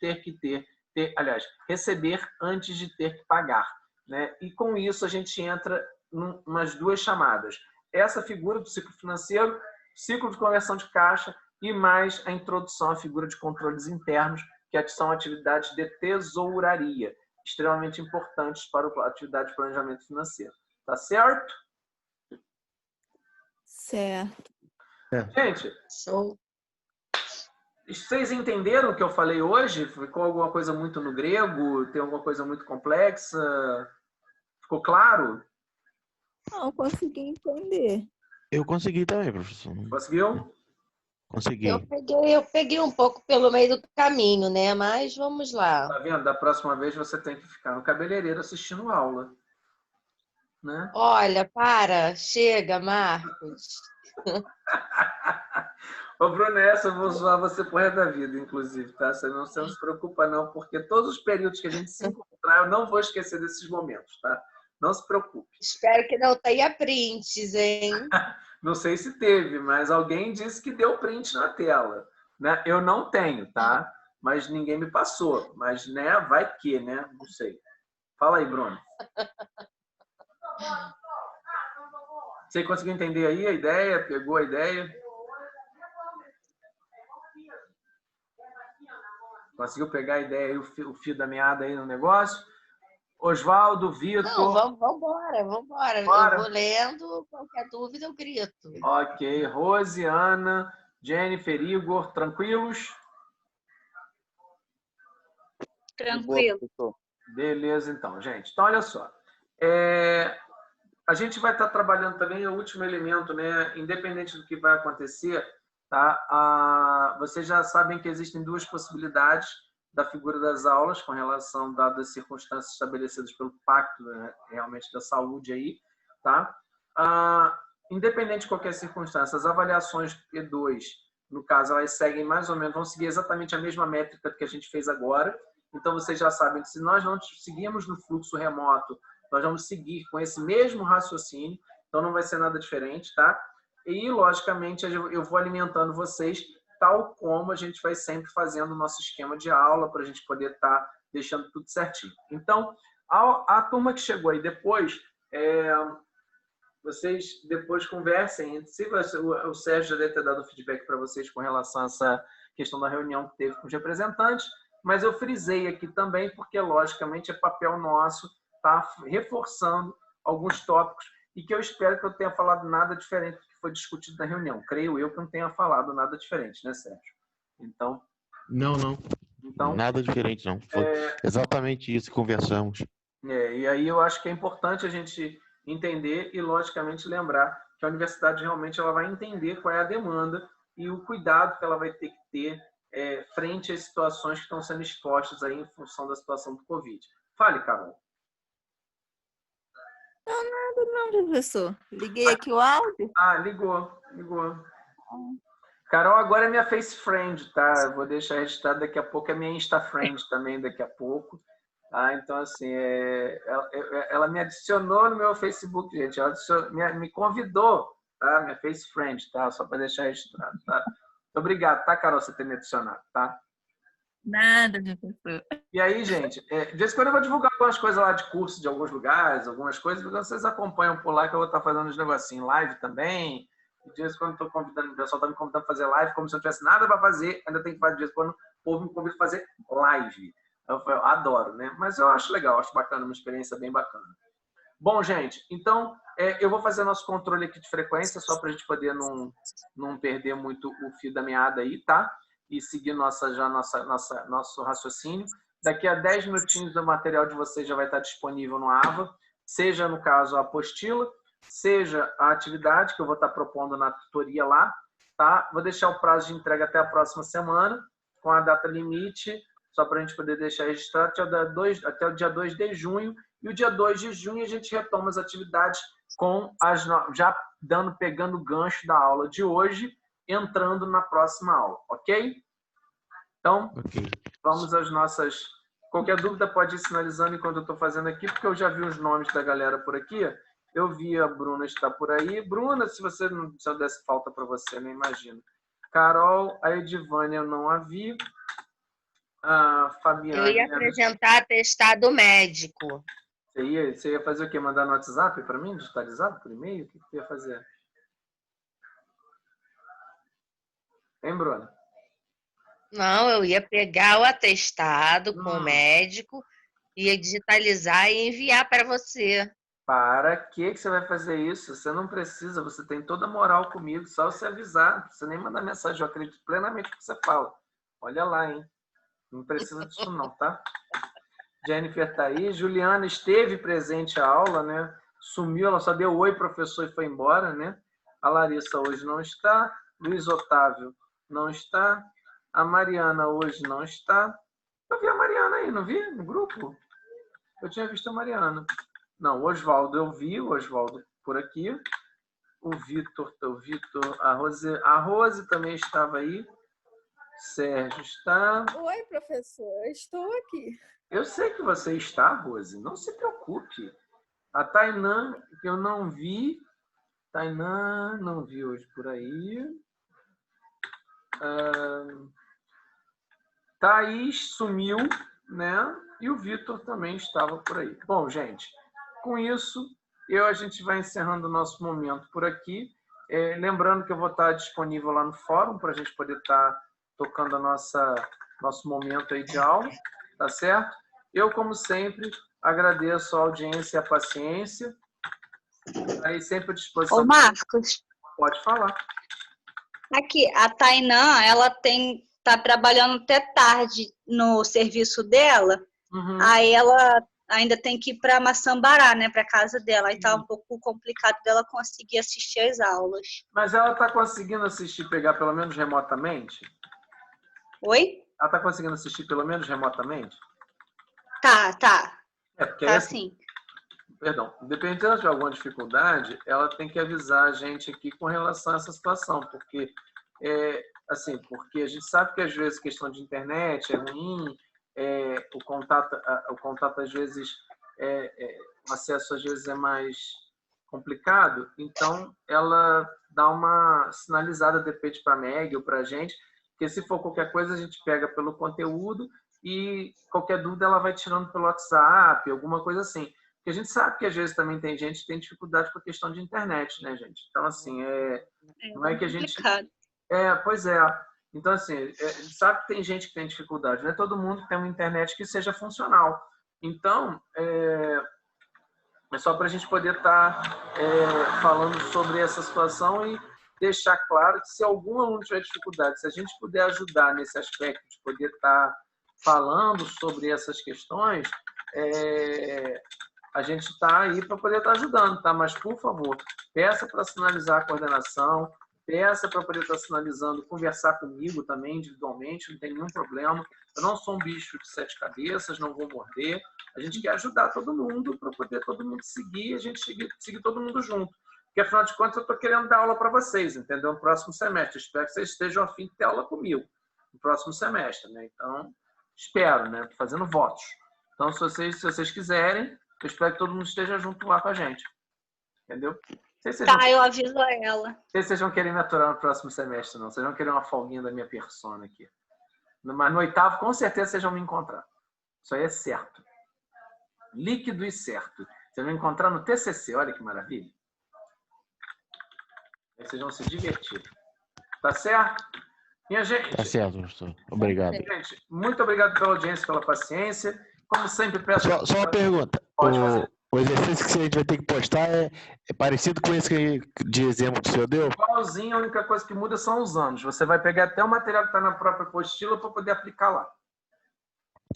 aliás, receber antes de ter que pagar, né? E com isso a gente entra em umas duas chamadas. Essa figura do ciclo financeiro, ciclo de conversão de caixa e mais a introdução à figura de controles internos, que são atividades de tesouraria, extremamente importantes para a atividade de planejamento financeiro. Tá certo? Certo. Gente, vocês entenderam o que eu falei hoje? Ficou alguma coisa muito no grego? Tem alguma coisa muito complexa? Ficou claro? Não, consegui entender. Eu consegui também, professor. Conseguiu? Consegui. Eu peguei um pouco pelo meio do caminho, né? Mas vamos lá. Tá vendo? Da próxima vez você tem que ficar no cabeleireiro assistindo aula, né? Olha, chega, Marcos. Ô, Bruno, essa eu vou zoar você pro resto da vida, inclusive, tá? Você não se preocupa, não, porque todos os períodos que a gente se encontrar, eu não vou esquecer desses momentos, tá? Não se preocupe. Espero que não tenha prints, hein? Não sei se teve, mas alguém disse que deu print na tela, né? Eu não tenho, tá? Mas ninguém me passou. Mas, né, vai que, né? Não sei. Fala aí, Bruno. Você conseguiu entender aí a ideia? Pegou a ideia? Conseguiu pegar a ideia aí, o fio da meada aí no negócio? Oswaldo, Vitor... Não, vambora. Bora. Eu vou lendo, qualquer dúvida eu grito. Ok. Rose, Ana, Jennifer, Igor, tranquilos? Tranquilo. Beleza, então, gente. Então, olha só. A gente vai estar trabalhando também o último elemento, né? Independente do que vai acontecer, tá? Vocês já sabem que existem duas possibilidades da figura das aulas com relação dadas as circunstâncias estabelecidas pelo pacto, né, realmente da saúde aí, tá? Independente de qualquer circunstância, as avaliações P2, no caso, elas seguem mais ou menos, vão seguir exatamente a mesma métrica que a gente fez agora. Então, vocês já sabem que se nós não seguirmos no fluxo remoto, nós vamos seguir com esse mesmo raciocínio, então não vai ser nada diferente, tá? E, logicamente, eu vou alimentando vocês tal como a gente vai sempre fazendo o nosso esquema de aula para a gente poder estar deixando tudo certinho. Então, a turma que chegou aí depois, vocês depois conversem entre si. O Sérgio já deve ter dado feedback para vocês com relação a essa questão da reunião que teve com os representantes, mas eu frisei aqui também porque, logicamente, é papel nosso estar reforçando alguns tópicos e que eu espero que eu tenha falado nada diferente do que foi discutido na reunião. Creio eu que não tenha falado nada diferente, né, Sérgio? Então... Não. Nada diferente, não. Foi exatamente isso que conversamos. E aí eu acho que é importante a gente entender e, logicamente, lembrar que a universidade realmente ela vai entender qual é a demanda e o cuidado que ela vai ter que ter frente às situações que estão sendo expostas aí em função da situação do Covid. Fale, Carol. Não, professor. Liguei aqui o áudio. Ligou. Carol agora é minha face friend, tá? Eu vou deixar registrado daqui a pouco, é minha Insta friend também daqui a pouco. Então, assim, ela me adicionou no meu Facebook, gente. Ela me convidou, tá? Minha face friend, tá? Só para deixar registrado, tá? Muito obrigado, tá, Carol, você ter me adicionado, tá? Nada, professor. E aí, gente, de vez em quando eu vou divulgar algumas coisas lá de curso de alguns lugares, algumas coisas, porque vocês acompanham por lá que eu vou estar fazendo uns negocinhos, live também. De vez em quando estou convidando, o pessoal está me convidando para fazer live, como se eu não tivesse nada para fazer, ainda tem que fazer de vez em quando, o povo me convida para fazer live. Eu adoro, né? Mas eu acho legal, acho bacana, uma experiência bem bacana. Bom, gente, então eu vou fazer nosso controle aqui de frequência, só para a gente poder não perder muito o fio da meada aí, tá? E seguir nosso raciocínio. Daqui a 10 minutinhos o material de vocês já vai estar disponível no AVA, seja, no caso, a apostila, seja a atividade que eu vou estar propondo na tutoria lá, tá? Vou deixar o prazo de entrega até a próxima semana, com a data limite, só para a gente poder deixar registrado, até o dia 2 de junho. E o dia 2 de junho a gente retoma as atividades já pegando o gancho da aula de hoje, entrando na próxima aula, ok? Então, vamos às nossas... Qualquer dúvida pode ir sinalizando enquanto eu estou fazendo aqui, porque eu já vi os nomes da galera por aqui. Eu vi a Bruna está por aí. Bruna, se eu desse falta para você, nem imagino. Carol, a Edivânia eu não a vi. A Fabiana... Eu ia apresentar atestado médico. Você ia fazer o quê? Mandar no WhatsApp para mim? Digitalizado por e-mail? O que você ia fazer? Hein, Bruna? Não, eu ia pegar o atestado com o médico, ia digitalizar e enviar para você. Para que você vai fazer isso? Você não precisa, você tem toda a moral comigo, só você avisar. Não precisa nem mandar mensagem, eu acredito plenamente no que você fala. Olha lá, hein? Não precisa disso não, tá? Jennifer tá aí. Juliana esteve presente à aula, né? Sumiu, ela só deu oi, professor, e foi embora, né? A Larissa hoje não está. Luiz Otávio não está. A Mariana hoje não está. Eu vi a Mariana aí, não vi? No grupo? Eu tinha visto a Mariana. Não, o Oswaldo eu vi, o Oswaldo por aqui. O Vitor, a Rose também estava aí. Sérgio está. Oi, professor, eu estou aqui. Eu sei que você está, Rose, não se preocupe. A Tainã, que eu não vi. Tainã, não vi hoje por aí. Thaís sumiu, né? E o Vitor também estava por aí. Bom, gente, com isso, a gente vai encerrando o nosso momento por aqui. Lembrando que eu vou estar disponível lá no fórum para a gente poder estar tocando nosso momento aí de aula, tá certo? Eu, como sempre, agradeço a audiência e a paciência. Aí sempre à disposição. Ô, Marcos. Pode falar. Aqui, a Tainã, ela tá trabalhando até tarde no serviço dela. Uhum. Aí ela ainda tem que ir para Maçambará, né, para casa dela. Aí tá um pouco complicado dela conseguir assistir às aulas. Mas ela está conseguindo assistir, pegar pelo menos remotamente? Oi? Ela está conseguindo assistir pelo menos remotamente? Tá. Porque tá sim. Perdão, dependendo de alguma dificuldade, ela tem que avisar a gente aqui com relação a essa situação, porque porque a gente sabe que às vezes questão de internet é ruim, o contato às vezes, o acesso às vezes é mais complicado, então ela dá uma sinalizada de repente para a Meg ou para a gente, porque se for qualquer coisa a gente pega pelo conteúdo e qualquer dúvida ela vai tirando pelo WhatsApp, alguma coisa assim. Porque a gente sabe que às vezes também tem gente que tem dificuldade com a questão de internet, né, gente? Então, assim, não é que a gente... Pois é. Então, assim, a gente sabe que tem gente que tem dificuldade. Não é todo mundo que tem uma internet que seja funcional. Então, É só para a gente poder estar falando sobre essa situação e deixar claro que se algum aluno tiver dificuldade, se a gente puder ajudar nesse aspecto de poder estar falando sobre essas questões, a gente está aí para poder estar ajudando, tá? Mas, por favor, peça para sinalizar a coordenação, peça para poder estar sinalizando, conversar comigo também individualmente, não tem nenhum problema. Eu não sou um bicho de 7 cabeças, não vou morder. A gente quer ajudar todo mundo para poder todo mundo seguir, a gente seguir todo mundo junto. Porque, afinal de contas, eu estou querendo dar aula para vocês, entendeu? No próximo semestre. Espero que vocês estejam a fim de ter aula comigo no próximo semestre, né? Então, espero, né? Estou fazendo votos. Então, se vocês quiserem, eu espero que todo mundo esteja junto lá com a gente. Entendeu? Tá, eu aviso ela. Não sei se vocês vão querer me aturar no próximo semestre, não. Vocês vão querer uma folguinha da minha persona aqui. Mas no 8º, com certeza, vocês vão me encontrar. Isso aí é certo. Líquido e certo. Vocês vão encontrar no TCC. Olha que maravilha. Aí vocês vão se divertir. Tá certo? Minha gente. Tá certo, professor. Obrigado. Gente, muito obrigado pela audiência, pela paciência. Como sempre, peço... Só uma pergunta. Pode fazer. O exercício que a gente vai ter que postar é parecido com esse de exemplo que o senhor deu? Igualzinho, a única coisa que muda são os anos. Você vai pegar até o material que está na própria apostila para poder aplicar lá.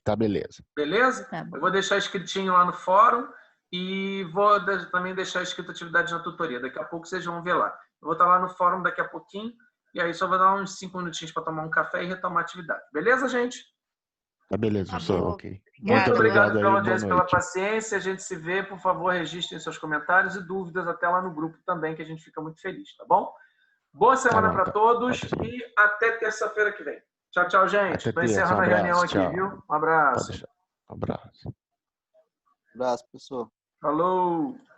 Tá, beleza. Beleza? Tá bom. Eu vou deixar escritinho lá no fórum e vou também deixar escrito atividade na tutoria. Daqui a pouco vocês vão ver lá. Eu vou estar lá no fórum daqui a pouquinho e aí só vou dar uns 5 minutinhos para tomar um café e retomar a atividade. Beleza, gente? Tá, beleza, Tá professor. bom. Ok. Muito obrigado aí, pela boa audiência, pela noite. paciência. A gente se vê. Por favor, registrem seus comentários e dúvidas até lá no grupo também, que a gente fica muito feliz, tá bom? Boa semana bom, para tá. todos Pode e até terça-feira que vem. Tchau, tchau, gente. Até Estou terça, encerrando um a reunião abraço, aqui, tchau. viu? Um Pode abraço. deixar. Um abraço. Abraço, professor. Falou!